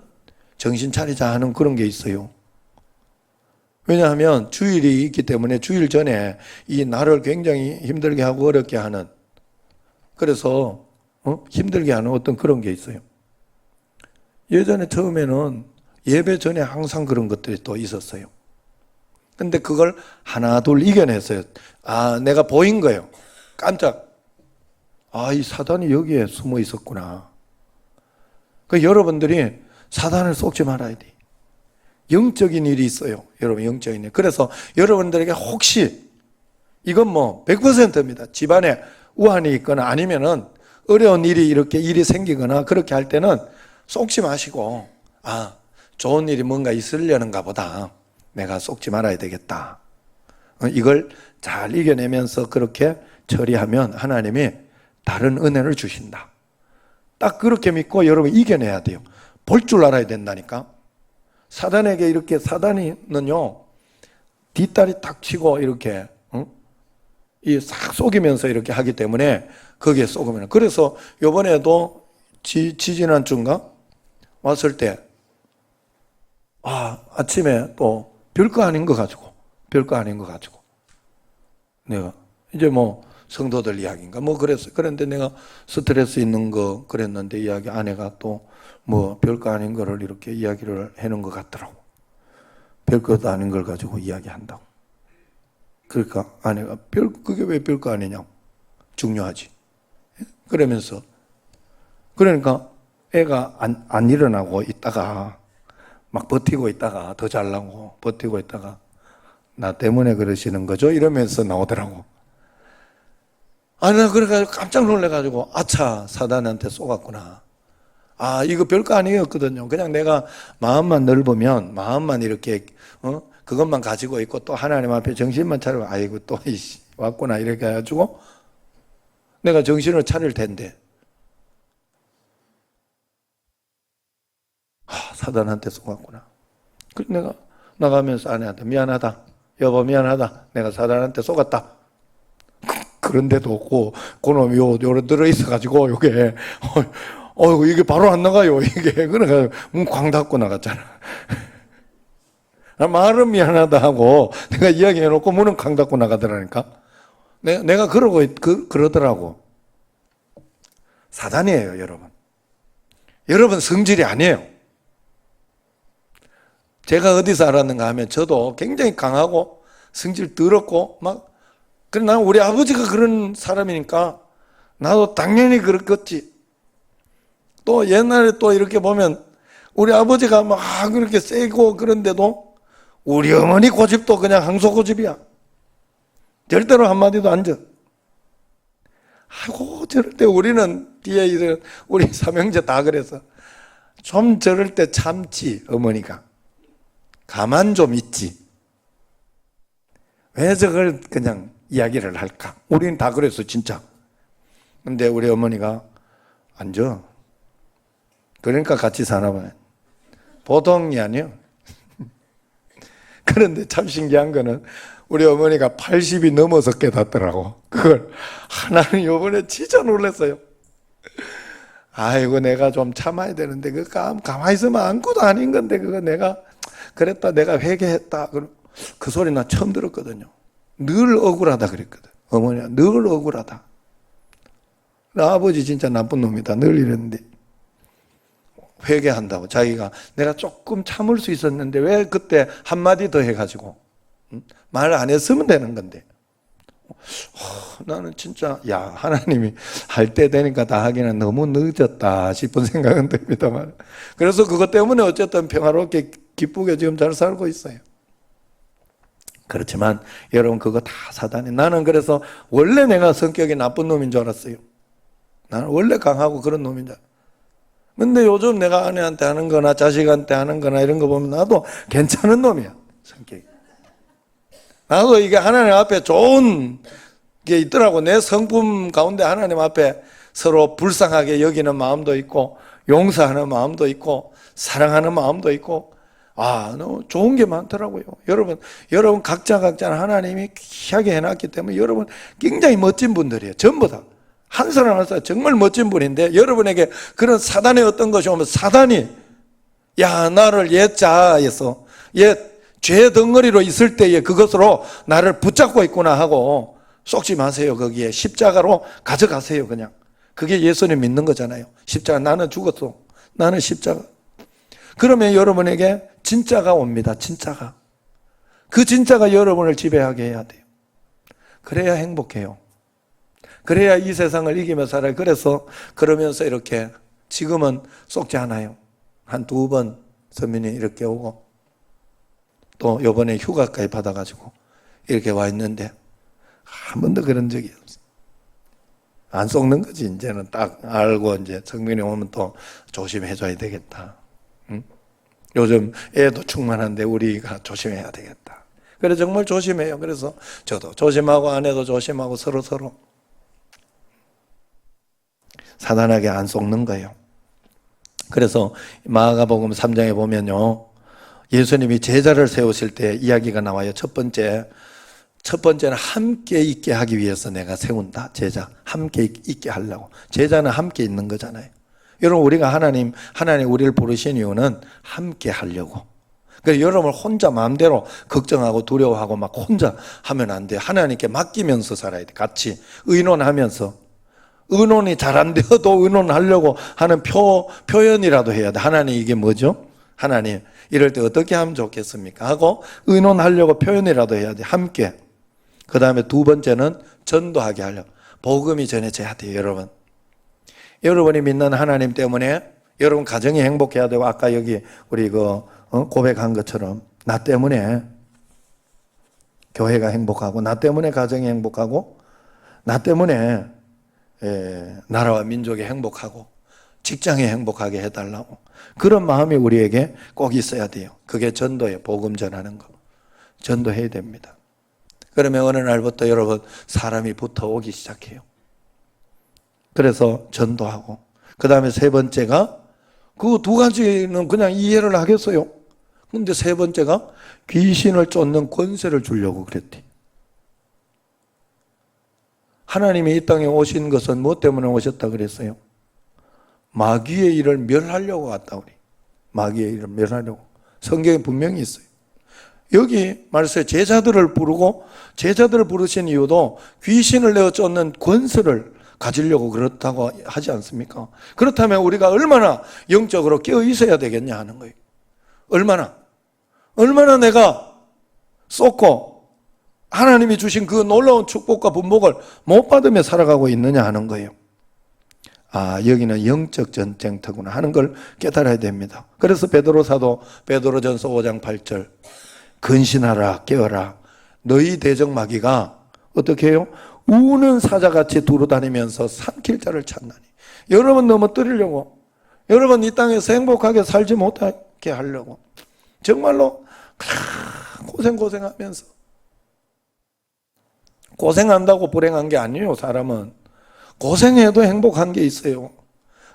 정신 차리자 하는 그런 게 있어요. 왜냐하면 주일이 있기 때문에 주일 전에 이 나를 굉장히 힘들게 하고 어렵게 하는 그래서 힘들게 하는 어떤 그런 게 있어요. 예전에 처음에는 예배 전에 항상 그런 것들이 또 있었어요. 근데 그걸 하나 둘 이겨냈어요. 내가 보인 거예요. 깜짝. 이 사단이 여기에 숨어 있었구나. 그 여러분들이 사단을 속지 말아야 돼. 영적인 일이 있어요. 여러분, 영적인 일. 그래서 여러분들에게 혹시 이건 뭐 100%입니다. 집안에 우환이 있거나 아니면은 어려운 일이 생기거나 그렇게 할 때는 속지 마시고 좋은 일이 뭔가 있으려는가 보다. 내가 속지 말아야 되겠다. 이걸 잘 이겨내면서 그렇게 처리하면 하나님이 다른 은혜를 주신다. 딱 그렇게 믿고 여러분 이겨내야 돼요. 볼 줄 알아야 된다니까. 사단에게 이렇게 사단이는요 뒷다리 탁 치고 이렇게 이 싹 속이면서 이렇게 하기 때문에 거기에 속으면 그래서 요번에도 지지난주인가 왔을 때 아침에 또 별거 아닌 거 가지고 내가 이제 뭐 성도들 이야기인가 뭐 그랬어요. 그런데 내가 스트레스 있는 거 그랬는데 이야기 아내가 또 뭐 별거 아닌 거를 이렇게 이야기를 해놓은 것 같더라고. 별것도 아닌 걸 가지고 이야기한다고. 그러니까 아내가 그게 왜 별거 아니냐고. 중요하지. 그러면서 그러니까 애가 안 일어나고 있다가 막 버티고 있다가 더 잘나고 버티고 있다가 나 때문에 그러시는 거죠? 이러면서 나오더라고. 아, 나 그래가지고 깜짝 놀래가지고, 아차, 사단한테 쏘갔구나. 아, 이거 별거 아니었거든요. 그냥 내가 마음만 넓으면, 마음만 이렇게, 그것만 가지고 있고, 또 하나님 앞에 정신만 차리고, 아이고, 또, 왔구나. 이렇게 해가지고, 내가 정신을 차릴 텐데. 사단한테 쏘갔구나. 그래서 내가 나가면서 아내한테 미안하다. 여보, 미안하다. 내가 사단한테 쏘갔다. 그런데도 없고, 그놈이 요래 들어있어가지고, 요게, 이게 바로 안 나가요, 이게. 그래가지고, 문 쾅 닫고 나갔잖아. 말은 미안하다 하고, 내가 이야기해놓고 문은 쾅 닫고 나가더라니까. 내가 그러더라고. 사단이에요, 여러분. 여러분 성질이 아니에요. 제가 어디서 알았는가 하면 저도 굉장히 강하고 성질 더럽고 그래 나는 우리 아버지가 그런 사람이니까 나도 당연히 그렇겠지. 또 옛날에 또 이렇게 보면 우리 아버지가 막 그렇게 세고 그런데도 우리 어머니 고집도 그냥 항소 고집이야. 절대로 한마디도 안 져. 아이고 저럴 때 우리는 뒤에 우리 삼형제 다 그래서 좀 저럴 때 참지. 어머니가 가만 좀 있지. 왜 저걸 그냥 이야기를 할까? 우리는 다 그랬어 진짜. 근데 우리 어머니가 앉아. 그러니까 같이 사나 봐요. 보통이 아니에요. 그런데 참 신기한 거는 우리 어머니가 80이 넘어서 깨닫더라고. 그걸 하나는 요번에 진짜 놀랐어요. 아이고 내가 좀 참아야 되는데 가만히 있으면 아무것도 아닌 건데 그거 내가 그랬다 내가 회개했다. 그 소리 나 처음 들었거든요. 늘 억울하다 그랬거든. 어머니가 늘 억울하다. 아버지 진짜 나쁜 놈이다. 늘 이랬는데 회개한다고. 자기가 내가 조금 참을 수 있었는데 왜 그때 한마디 더 해가지고 말 안 했으면 되는 건데 나는 진짜 하나님이 할 때 되니까 다 하기는 너무 늦었다 싶은 생각은 듭니다만 그래서 그것 때문에 어쨌든 평화롭게 기쁘게 지금 잘 살고 있어요. 그렇지만 여러분 그거 다 사단이. 나는 그래서 원래 내가 성격이 나쁜 놈인 줄 알았어요. 나는 원래 강하고 그런 놈인 줄 알았어요. 근데 요즘 내가 아내한테 하는 거나 자식한테 하는 거나 이런 거 보면 나도 괜찮은 놈이야. 성격이. 나도 이게 하나님 앞에 좋은 게 있더라고. 내 성품 가운데 하나님 앞에 서로 불쌍하게 여기는 마음도 있고 용서하는 마음도 있고 사랑하는 마음도 있고 너무 좋은 게 많더라고요. 여러분 각자는 하나님이 귀하게 해놨기 때문에 여러분 굉장히 멋진 분들이에요. 전부 다. 한 사람 한 사람 정말 멋진 분인데 여러분에게 그런 사단의 어떤 것이 오면 사단이 나를 옛 자에서 옛 죄 덩어리로 있을 때에 그것으로 나를 붙잡고 있구나 하고 쏙지 마세요. 거기에 십자가로 가져가세요. 그냥 그게 예수님 믿는 거잖아요. 십자가. 나는 죽었어. 나는 십자가. 그러면 여러분에게 진짜가 옵니다. 진짜가. 그 진짜가 여러분을 지배하게 해야 돼요. 그래야 행복해요. 그래야 이 세상을 이기며 살아요. 그러면서 이렇게 지금은 쏙지 않아요. 한 2번 서민이 이렇게 오고 또 이번에 휴가까지 받아가지고 이렇게 와 있는데 한 번도 그런 적이 없어요. 안 속는 거지. 이제는 딱 알고 이제 성민이 오면 또 조심해줘야 되겠다. 응? 요즘 애도 충만한데 우리가 조심해야 되겠다. 그래 정말 조심해요. 그래서 저도 조심하고 아내도 조심하고 서로 사단에게 안 속는 거예요. 그래서 마가복음 3장에 보면요. 예수님이 제자를 세우실 때 이야기가 나와요. 첫 번째는 함께 있게 하기 위해서 내가 세운다. 제자 함께 있게 하려고. 제자는 함께 있는 거잖아요. 여러분 우리가 하나님 우리를 부르신 이유는 함께 하려고. 그래서 여러분을 혼자 마음대로 걱정하고 두려워하고 막 혼자 하면 안 돼요. 하나님께 맡기면서 살아야 돼. 같이 의논하면서. 의논이 잘 안 되어도 의논하려고 하는 표현이라도 해야 돼. 하나님 이게 뭐죠? 하나님 이럴 때 어떻게 하면 좋겠습니까? 하고 의논하려고 표현이라도 해야 돼. 함께. 그 다음에 2번째는 전도하게 하려고. 복음이 전해져야 돼요. 여러분. 여러분이 믿는 하나님 때문에 여러분 가정이 행복해야 되고 아까 여기 우리 고백한 것처럼 나 때문에 교회가 행복하고 나 때문에 가정이 행복하고 나 때문에 나라와 민족이 행복하고 직장이 행복하게 해달라고 그런 마음이 우리에게 꼭 있어야 돼요. 그게 전도예요. 복음 전하는 거. 전도해야 됩니다. 그러면 어느 날부터 여러분 사람이 붙어오기 시작해요. 그래서 전도하고 그 다음에 세 번째가 그 두 가지는 그냥 이해를 하겠어요. 근데 세 번째가 귀신을 쫓는 권세를 주려고 그랬대. 하나님이 이 땅에 오신 것은 무엇 때문에 오셨다 그랬어요? 마귀의 일을 멸하려고 왔다 우리. 마귀의 일을 멸하려고. 성경에 분명히 있어요. 여기 말씀에 제자들을 부르고 제자들을 부르신 이유도 귀신을 내어 쫓는 권세를 가지려고 그렇다고 하지 않습니까? 그렇다면 우리가 얼마나 영적으로 깨어 있어야 되겠냐 하는 거예요. 얼마나 내가 쏟고 하나님이 주신 그 놀라운 축복과 분복을 못 받으며 살아가고 있느냐 하는 거예요. 아, 여기는 영적 전쟁터구나 하는 걸 깨달아야 됩니다. 그래서 베드로 사도 베드로전서 5장 8절 근신하라 깨어라 너희 대적 마귀가 어떻게 해요? 우는 사자같이 두루다니면서 삼킬 자를 찾나니. 여러분 넘어뜨리려고, 여러분 이 땅에서 행복하게 살지 못하게 하려고 정말로 고생하면서, 고생한다고 불행한 게 아니에요. 사람은 고생해도 행복한 게 있어요.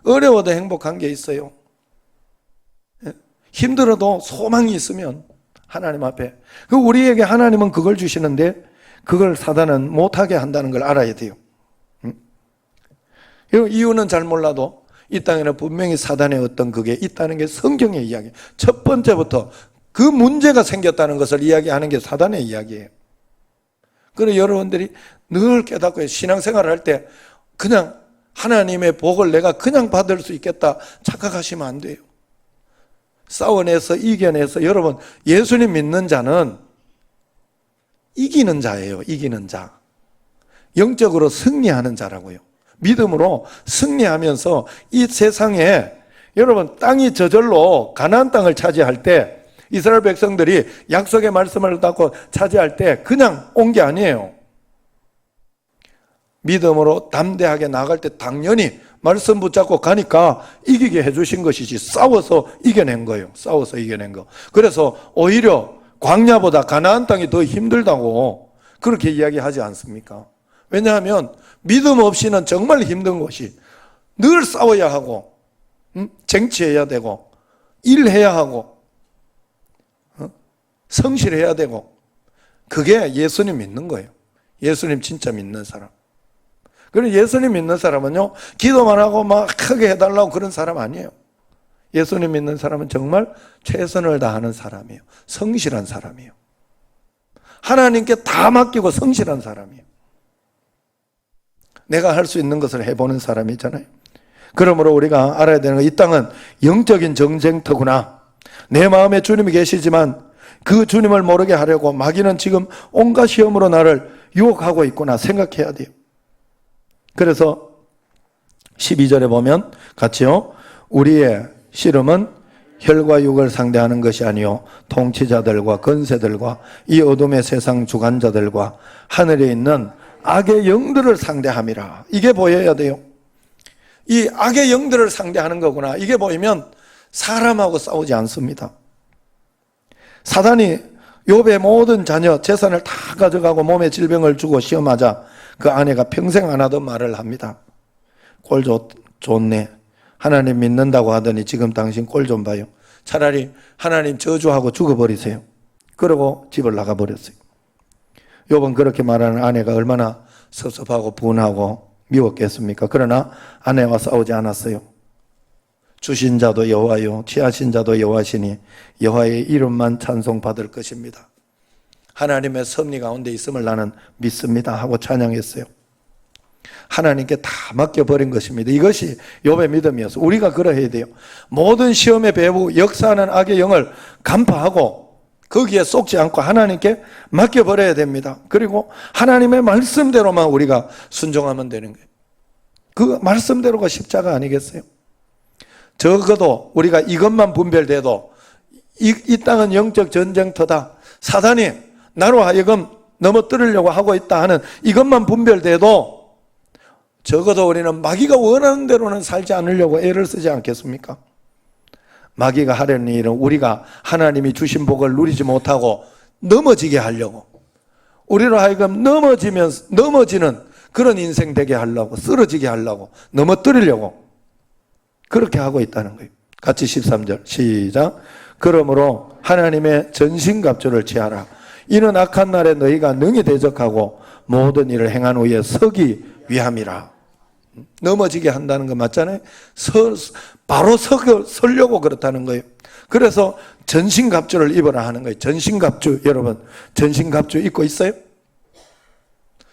어려워도 행복한 게 있어요. 힘들어도 소망이 있으면 하나님 앞에, 우리에게 하나님은 그걸 주시는데 그걸 사단은 못하게 한다는 걸 알아야 돼요. 이유는 잘 몰라도 이 땅에는 분명히 사단의 어떤 그게 있다는 게 성경의 이야기. 첫 번째부터 그 문제가 생겼다는 것을 이야기하는 게 사단의 이야기예요. 그래서 여러분들이 늘 깨닫고 신앙생활을 할 때 그냥 하나님의 복을 내가 그냥 받을 수 있겠다 착각하시면 안 돼요. 싸워내서 이겨내서, 여러분 예수님 믿는 자는 이기는 자예요. 이기는 자. 영적으로 승리하는 자라고요. 믿음으로 승리하면서 이 세상에, 여러분 땅이 저절로 가나안 땅을 차지할 때, 이스라엘 백성들이 약속의 말씀을 받고 차지할 때 그냥 온 게 아니에요. 믿음으로 담대하게 나갈 때 당연히 말씀 붙잡고 가니까 이기게 해주신 것이지, 싸워서 이겨낸 거예요. 싸워서 이겨낸 거. 그래서 오히려 광야보다 가나안 땅이 더 힘들다고 그렇게 이야기하지 않습니까? 왜냐하면 믿음 없이는 정말 힘든 것이, 늘 싸워야 하고 쟁취해야 되고 일해야 하고 성실해야 되고, 그게 예수님 믿는 거예요. 예수님 진짜 믿는 사람. 그리고 예수님 믿는 사람은요, 기도만 하고 막 크게 해달라고 그런 사람 아니에요. 예수님 믿는 사람은 정말 최선을 다하는 사람이에요. 성실한 사람이에요. 하나님께 다 맡기고 성실한 사람이에요. 내가 할 수 있는 것을 해보는 사람이잖아요. 그러므로 우리가 알아야 되는 건, 이 땅은 영적인 전쟁터구나. 내 마음에 주님이 계시지만 그 주님을 모르게 하려고 마귀는 지금 온갖 시험으로 나를 유혹하고 있구나 생각해야 돼요. 그래서 12절에 보면 같이요, 우리의 씨름은 혈과 육을 상대하는 것이 아니요 통치자들과 권세들과 이 어둠의 세상 주관자들과 하늘에 있는 악의 영들을 상대함이라. 이게 보여야 돼요. 이 악의 영들을 상대하는 거구나, 이게 보이면 사람하고 싸우지 않습니다. 사단이 욥의 모든 자녀 재산을 다 가져가고 몸에 질병을 주고 시험하자 그 아내가 평생 안 하던 말을 합니다. 꼴 좋네. 하나님 믿는다고 하더니 지금 당신 꼴 좀 봐요. 차라리 하나님 저주하고 죽어버리세요. 그러고 집을 나가버렸어요. 욥은 그렇게 말하는 아내가 얼마나 섭섭하고 분하고 미웠겠습니까? 그러나 아내와 싸우지 않았어요. 주신 자도 여호와요 취하신 자도 여호와시니 여호와의 이름만 찬송받을 것입니다. 하나님의 섭리 가운데 있음을 나는 믿습니다 하고 찬양했어요. 하나님께 다 맡겨버린 것입니다. 이것이 욥의 믿음이었어요. 우리가 그러해야 돼요. 모든 시험의 배후 역사하는 악의 영을 간파하고 거기에 속지 않고 하나님께 맡겨버려야 됩니다. 그리고 하나님의 말씀대로만 우리가 순종하면 되는 거예요. 그 말씀대로가 십자가 아니겠어요? 적어도 우리가 이것만 분별돼도 이 땅은 영적 전쟁터다, 사단이 나로 하여금 넘어뜨리려고 하고 있다 하는 이것만 분별돼도 적어도 우리는 마귀가 원하는 대로는 살지 않으려고 애를 쓰지 않겠습니까? 마귀가 하려는 일은 우리가 하나님이 주신 복을 누리지 못하고 넘어지게 하려고, 우리로 하여금 넘어지는 그런 인생 되게 하려고, 쓰러지게 하려고, 넘어뜨리려고 그렇게 하고 있다는 거예요. 같이 13절 시작. 그러므로 하나님의 전신갑주를 취하라. 이는 악한 날에 너희가 능히 대적하고 모든 일을 행한 후에 서기 위함이라. 넘어지게 한다는 거 맞잖아요. 바로 서려고 그렇다는 거예요. 그래서 전신갑주를 입어라 하는 거예요. 전신갑주, 여러분 전신갑주 입고 있어요?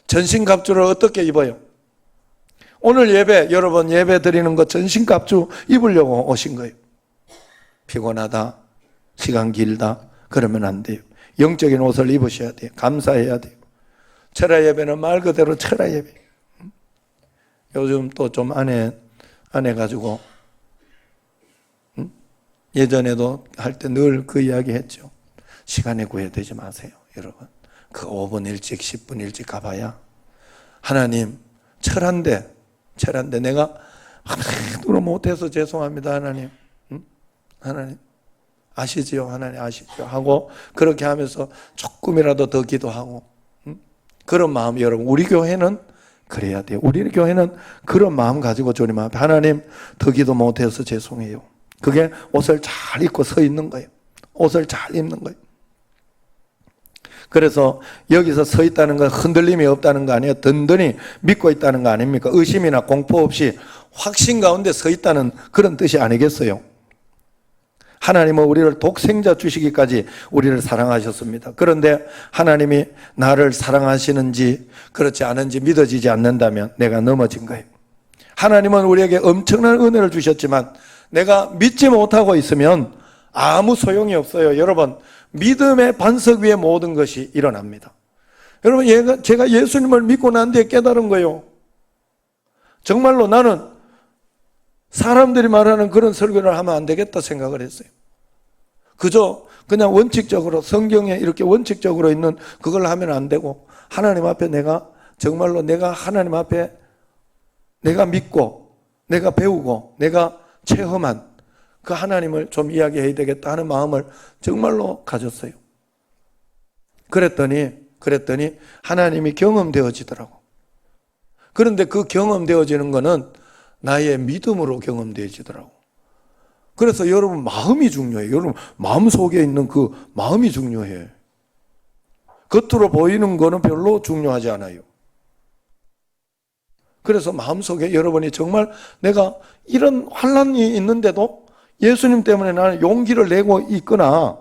전신갑주를 어떻게 입어요? 오늘 예배, 여러분 예배 드리는 거 전신갑주 입으려고 오신 거예요. 피곤하다, 시간 길다 그러면 안 돼요. 영적인 옷을 입으셔야 돼요. 감사해야 돼요. 철야 예배는 말 그대로 철야 예배. 요즘 또 좀 안 해가지고 예전에도 할 때 늘 그 이야기 했죠. 시간에 구애되지 마세요, 여러분. 그 5분 일찍 10분 일찍 가봐야 하나님 철한데 내가 하나도 못해서 죄송합니다 하나님. 하나님 아시지요? 하나님 아시죠? 하고 그렇게 하면서 조금이라도 더 기도하고 그런 마음, 여러분 우리 교회는 그래야 돼요. 우리 교회는 그런 마음 가지고 주님 앞에 하나님 더 기도 못해서 죄송해요. 그게 옷을 잘 입고 서 있는 거예요. 옷을 잘 입는 거예요. 그래서 여기서 서 있다는 건 흔들림이 없다는 거 아니에요. 든든히 믿고 있다는 거 아닙니까? 의심이나 공포 없이 확신 가운데 서 있다는 그런 뜻이 아니겠어요? 하나님은 우리를 독생자 주시기까지 우리를 사랑하셨습니다. 그런데 하나님이 나를 사랑하시는지 그렇지 않은지 믿어지지 않는다면 내가 넘어진 거예요. 하나님은 우리에게 엄청난 은혜를 주셨지만 내가 믿지 못하고 있으면 아무 소용이 없어요. 여러분, 믿음의 반석 위에 모든 것이 일어납니다. 여러분, 제가 예수님을 믿고 난 뒤에 깨달은 거예요. 정말로 나는 사람들이 말하는 그런 설교를 하면 안 되겠다 생각을 했어요. 그냥 원칙적으로 성경에 이렇게 원칙적으로 있는 그걸 하면 안 되고 하나님 앞에 정말로 내가 하나님 앞에 내가 믿고 내가 배우고 내가 체험한 그 하나님을 좀 이야기해야 되겠다 하는 마음을 정말로 가졌어요. 그랬더니 하나님이 경험되어지더라고. 그런데 그 경험되어지는 거는 나의 믿음으로 경험되어지더라고. 그래서 여러분 마음이 중요해요. 여러분 마음 속에 있는 그 마음이 중요해. 겉으로 보이는 거는 별로 중요하지 않아요. 그래서 마음속에 여러분이 정말 내가 이런 환난이 있는데도 예수님 때문에 나는 용기를 내고 있거나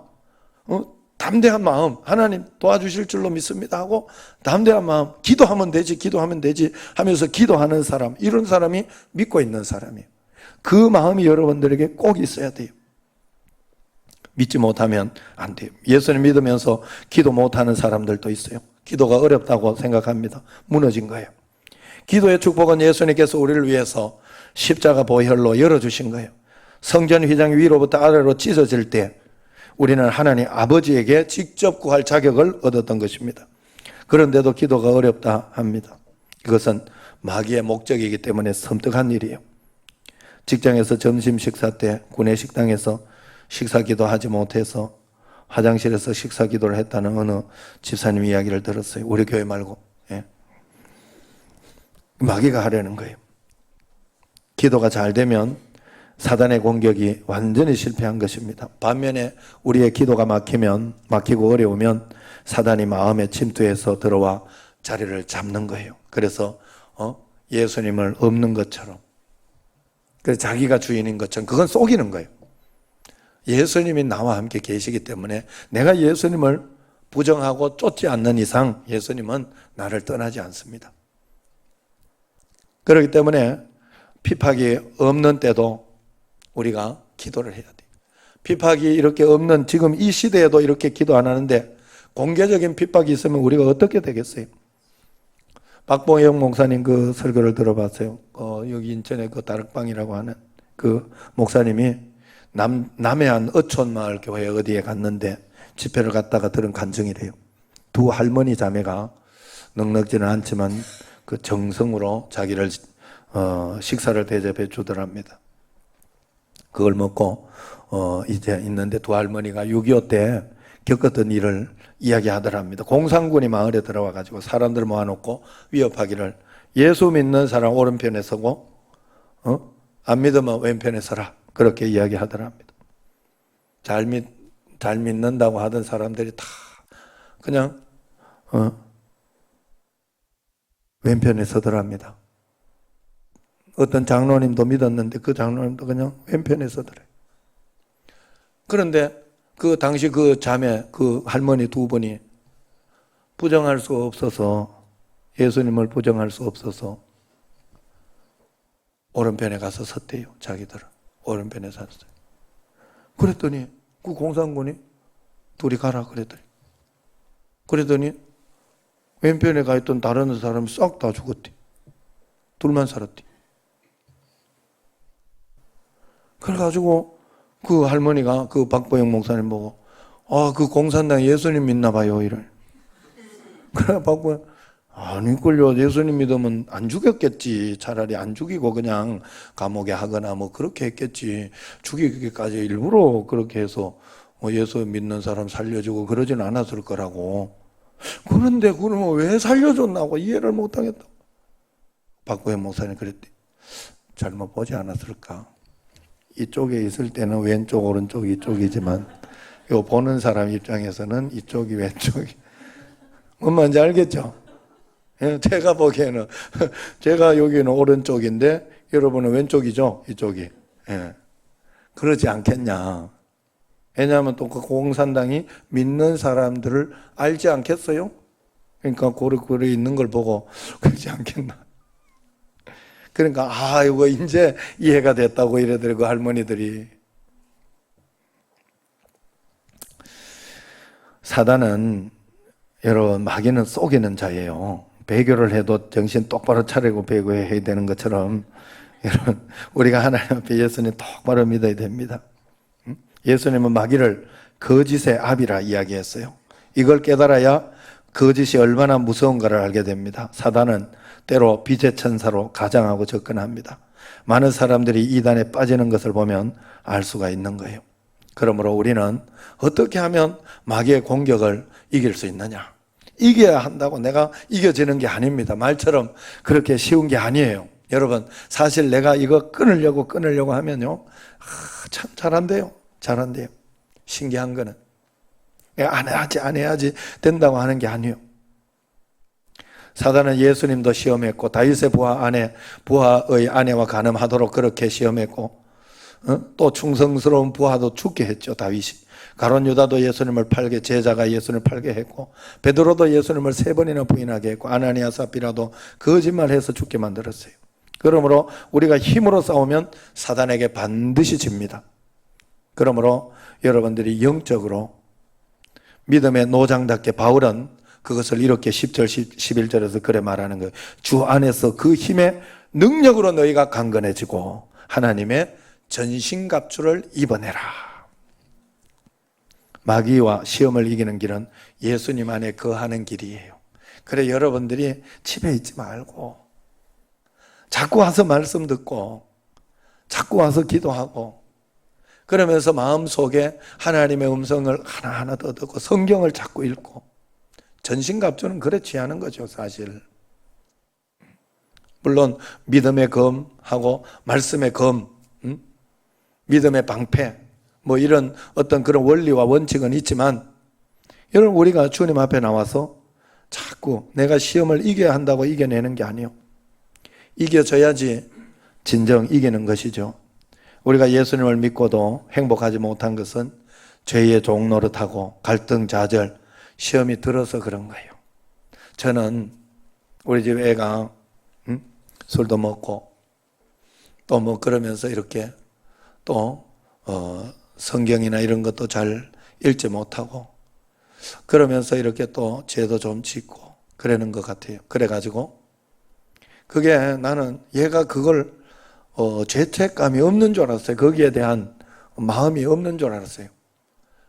담대한 마음, 하나님 도와주실 줄로 믿습니다 하고 담대한 마음, 기도하면 되지 하면서 기도하는 사람, 이런 사람이 믿고 있는 사람이에요. 그 마음이 여러분들에게 꼭 있어야 돼요. 믿지 못하면 안 돼요. 예수님 믿으면서 기도 못하는 사람들도 있어요. 기도가 어렵다고 생각합니다. 무너진 거예요. 기도의 축복은 예수님께서 우리를 위해서 십자가 보혈로 열어주신 거예요. 성전 휘장 위로부터 아래로 찢어질 때 우리는 하나님 아버지에게 직접 구할 자격을 얻었던 것입니다. 그런데도 기도가 어렵다 합니다. 그것은 마귀의 목적이기 때문에 섬뜩한 일이에요. 직장에서 점심 식사 때 구내 식당에서 식사 기도하지 못해서 화장실에서 식사 기도를 했다는 어느 집사님 이야기를 들었어요. 우리 교회 말고. 예. 마귀가 하려는 거예요. 기도가 잘 되면 사단의 공격이 완전히 실패한 것입니다. 반면에 우리의 기도가 막히고 어려우면 사단이 마음에 침투해서 들어와 자리를 잡는 거예요. 그래서 예수님을 없는 것처럼, 그래서 자기가 주인인 것처럼 그건 속이는 거예요. 예수님이 나와 함께 계시기 때문에 내가 예수님을 부정하고 쫓지 않는 이상 예수님은 나를 떠나지 않습니다. 그렇기 때문에 핍박이 없는 때도 우리가 기도를 해야 돼요. 핍박이 이렇게 없는 지금 이 시대에도 이렇게 기도 안 하는데 공개적인 핍박이 있으면 우리가 어떻게 되겠어요? 박봉영 목사님 그 설교를 들어봤어요. 여기 인천에 그 다락방이라고 하는 그 목사님이 남해안 어촌마을 교회 어디에 갔는데 집회를 갔다가 들은 간증이래요. 두 할머니 자매가 넉넉지는 않지만 그 정성으로 자기를 식사를 대접해 주더랍니다. 그걸 먹고 이제 있는데 두 할머니가 6.25 때 겪었던 일을 이야기하더랍니다. 공산군이 마을에 들어와 가지고 사람들 모아놓고 위협하기를 예수 믿는 사람 오른편에 서고 안 믿으면 왼편에 서라, 그렇게 이야기하더랍니다. 잘 믿는다고 하던 사람들이 다 그냥 왼편에 서더랍니다. 어떤 장로님도 믿었는데 그 장로님도 그냥 왼편에 서더래요. 그런데 그 당시 그 자매, 그 할머니 두 분이 부정할 수 없어서, 예수님을 부정할 수 없어서 오른편에 가서 섰대요. 자기들은 오른편에 섰어요. 그랬더니 그 공산군이 둘이 가라 그랬더니 왼편에 가 있던 다른 사람이 싹 다 죽었대. 둘만 살았대. 그래가지고 그 할머니가 그 박보영 목사님 보고 그 공산당 예수님 믿나 봐요 이래. 그래 박보영 아니걸요, 예수님 믿으면 안 죽였겠지. 차라리 안 죽이고 그냥 감옥에 하거나 뭐 그렇게 했겠지. 죽이기까지 일부러 그렇게 해서 예수 믿는 사람 살려주고 그러진 않았을 거라고. 그런데 그러면 왜 살려줬나고 이해를 못하겠다. 박보영 목사님 그랬대. 잘못 보지 않았을까. 이쪽에 있을 때는 왼쪽 오른쪽 이쪽이지만 요 보는 사람 입장에서는 이쪽이 왼쪽이 뭔 말인지 알겠죠? 제가 보기에는 제가 여기는 오른쪽인데 여러분은 왼쪽이죠? 이쪽이. 그러지 않겠냐. 왜냐하면 또 그 공산당이 믿는 사람들을 알지 않겠어요? 그러니까 고래 있는 걸 보고 그러지 않겠나. 그러니까 이거 이제 이해가 됐다고 이래더래 그 할머니들이. 사단은 여러분 마귀는 속이는 자예요. 배교를 해도 정신 똑바로 차리고 배교해야 되는 것처럼 여러분 우리가 하나님 앞에 예수님 똑바로 믿어야 됩니다. 예수님은 마귀를 거짓의 압이라 이야기했어요. 이걸 깨달아야 거짓이 얼마나 무서운가를 알게 됩니다. 사단은 때로 빛의 천사로 가장하고 접근합니다. 많은 사람들이 이단에 빠지는 것을 보면 알 수가 있는 거예요. 그러므로 우리는 어떻게 하면 마귀의 공격을 이길 수 있느냐? 이겨야 한다고 내가 이겨지는 게 아닙니다. 말처럼 그렇게 쉬운 게 아니에요. 여러분 사실 내가 이거 끊으려고 하면요 참 잘한대요. 신기한 거는 안 해야지 된다고 하는 게 아니에요. 사단은 예수님도 시험했고 다윗의 부하의 아내와 간음하도록 그렇게 시험했고 또 충성스러운 부하도 죽게 했죠. 다윗이. 가룟 유다도 예수님을 팔게, 제자가 예수님을 팔게 했고 베드로도 예수님을 3번이나 부인하게 했고 아나니아 삽비라도 거짓말해서 죽게 만들었어요. 그러므로 우리가 힘으로 싸우면 사단에게 반드시 집니다. 그러므로 여러분들이 영적으로 믿음의 노장답게 바울은 그것을 이렇게 10절 11절에서 그래 말하는 거예요. 주 안에서 그 힘의 능력으로 너희가 강건해지고 하나님의 전신갑주를 입어내라. 마귀와 시험을 이기는 길은 예수님 안에 거하는 길이에요. 그래 여러분들이 집에 있지 말고 자꾸 와서 말씀 듣고 자꾸 와서 기도하고 그러면서 마음속에 하나님의 음성을 하나하나 더 듣고 성경을 자꾸 읽고 전신갑주는 그래 취하는 거죠 사실. 물론 믿음의 검하고 말씀의 검, 믿음의 방패 뭐 이런 어떤 그런 원리와 원칙은 있지만 여러분 우리가 주님 앞에 나와서 자꾸 내가 시험을 이겨야 한다고 이겨내는 게 아니에요. 이겨져야지 진정 이기는 것이죠. 우리가 예수님을 믿고도 행복하지 못한 것은 죄의 종노릇하고 갈등 좌절 시험이 들어서 그런 거예요. 저는 우리 집 애가 술도 먹고 또 뭐 그러면서 이렇게 또 성경이나 이런 것도 잘 읽지 못하고 그러면서 이렇게 또 죄도 좀 짓고 그러는 것 같아요. 그래가지고 그게 나는 얘가 그걸 죄책감이 없는 줄 알았어요. 거기에 대한 마음이 없는 줄 알았어요.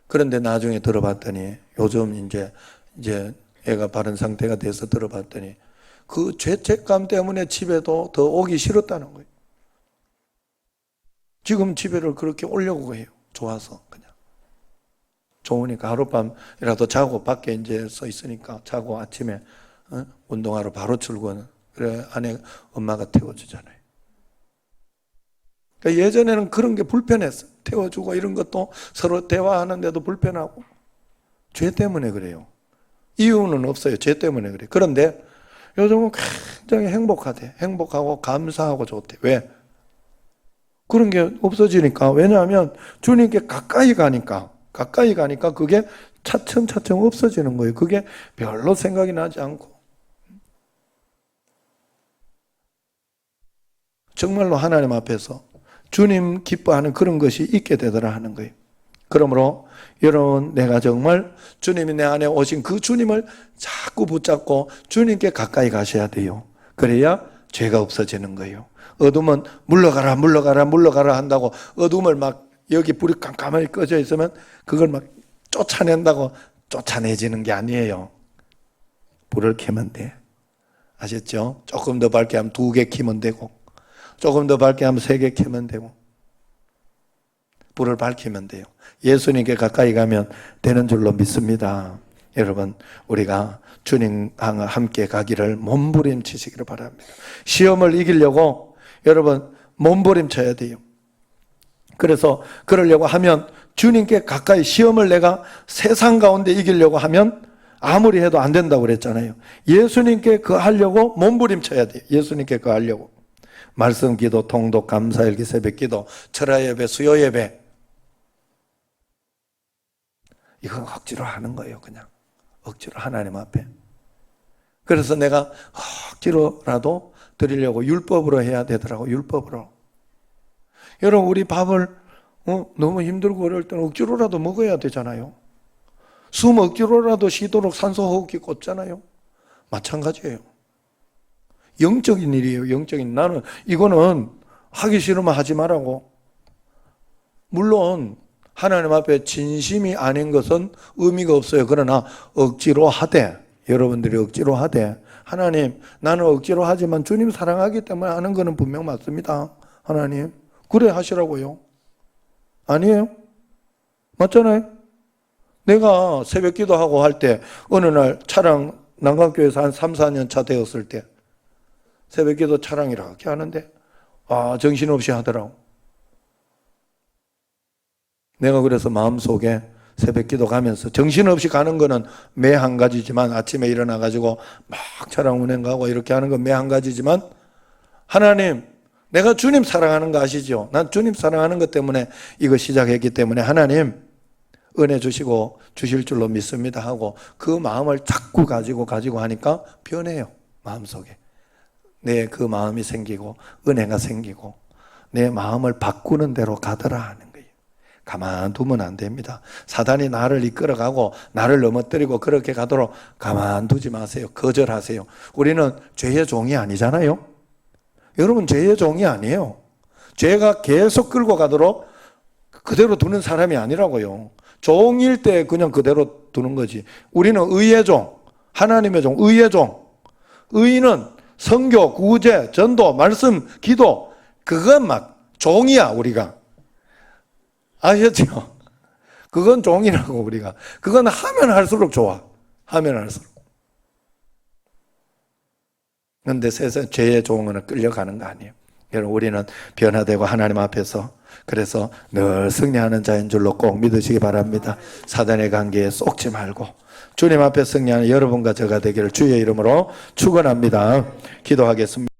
그런데 나중에 들어봤더니 요즘 이제 애가 바른 상태가 돼서 들어봤더니 그 죄책감 때문에 집에도 더 오기 싫었다는 거예요. 지금 집에를 그렇게 오려고 해요. 좋아서 그냥. 좋으니까 하룻밤이라도 자고 밖에 이제 서 있으니까 자고 아침에 운동하러 바로 출근. 그래 아내 엄마가 태워주잖아요. 그러니까 예전에는 그런 게 불편했어요. 태워주고 이런 것도 서로 대화하는데도 불편하고. 죄 때문에 그래요. 이유는 없어요. 죄 때문에 그래요. 그런데 요즘은 굉장히 행복하대. 행복하고 감사하고 좋대. 왜? 그런 게 없어지니까. 왜냐하면 주님께 가까이 가니까 그게 차츰차츰 없어지는 거예요. 그게 별로 생각이 나지 않고. 정말로 하나님 앞에서 주님 기뻐하는 그런 것이 있게 되더라 하는 거예요. 그러므로 여러분, 내가 정말 주님이 내 안에 오신 그 주님을 자꾸 붙잡고 주님께 가까이 가셔야 돼요. 그래야 죄가 없어지는 거예요. 어둠은 물러가라 한다고 어둠을 막 여기 불이 깜깜하게 꺼져 있으면 그걸 막 쫓아낸다고 쫓아내지는 게 아니에요. 불을 켜면 돼. 아셨죠? 조금 더 밝게 하면 2개 켜면 되고, 조금 더 밝게 하면 3개 켜면 되고, 불을 밝히면 돼요. 예수님께 가까이 가면 되는 줄로 믿습니다. 여러분, 우리가 주님과 함께 가기를 몸부림치시기를 바랍니다. 시험을 이기려고 여러분 몸부림쳐야 돼요. 그래서 그러려고 하면 주님께 가까이, 시험을 내가 세상 가운데 이기려고 하면 아무리 해도 안 된다고 그랬잖아요. 예수님께 그 하려고 몸부림쳐야 돼요. 예수님께 그 하려고. 말씀 기도, 통독, 감사일기, 새벽 기도, 철야 예배, 수요 예배. 이건 억지로 하는 거예요. 그냥 억지로 하나님 앞에. 그래서 내가 억지로라도 드리려고 율법으로 해야 되더라고. 율법으로. 여러분, 우리 밥을 너무 힘들고 어려울 때는 억지로라도 먹어야 되잖아요. 숨 억지로라도 쉬도록 산소 호흡기 꽂잖아요. 마찬가지예요. 영적인 일이에요. 영적인. 나는 이거는 하기 싫으면 하지 말라고. 물론 하나님 앞에 진심이 아닌 것은 의미가 없어요. 그러나 억지로 하되, 여러분들이 억지로 하되, 하나님, 나는 억지로 하지만 주님 사랑하기 때문에 하는 거는 분명 맞습니다. 하나님, 그래 하시라고요. 아니에요? 맞잖아요? 내가 새벽 기도하고 할 때 어느 날 차량, 난강교회에서 한 3, 4년 차 되었을 때 새벽 기도 차량 이렇게 하는데 정신없이 하더라고. 내가 그래서 마음속에 새벽 기도 가면서, 정신없이 가는 거는 매 한 가지지만, 아침에 일어나가지고 막 차량 운행 가고 이렇게 하는 건 매 한 가지지만, 하나님, 내가 주님 사랑하는 거 아시죠? 난 주님 사랑하는 것 때문에 이거 시작했기 때문에 하나님 은혜 주시고 주실 줄로 믿습니다 하고 그 마음을 자꾸 가지고 하니까 변해요. 마음속에. 내 그 마음이 생기고 은혜가 생기고 내 마음을 바꾸는 대로 가더라 하는 거예요. 가만두면 안 됩니다. 사단이 나를 이끌어가고 나를 넘어뜨리고 그렇게 가도록 가만두지 마세요. 거절하세요. 우리는 죄의 종이 아니잖아요. 여러분, 죄의 종이 아니에요. 죄가 계속 끌고 가도록 그대로 두는 사람이 아니라고요. 종일 때 그냥 그대로 두는 거지. 우리는 의의 종, 하나님의 종, 의의 종. 의는 선교, 구제, 전도, 말씀, 기도, 그건 막 종이야. 우리가 아셨죠? 그건 종이라고. 우리가 그건 하면 할수록 좋아. 하면 할수록. 그런데 세상 죄의 종은 끌려가는 거 아니에요. 여러분, 우리는 변화되고 하나님 앞에서 그래서 늘 승리하는 자인 줄로 꼭 믿으시기 바랍니다. 사단의 관계에 쏙지 말고 주님 앞에 승리하는 여러분과 저가 되기를 주의 이름으로 축원합니다. 기도하겠습니다.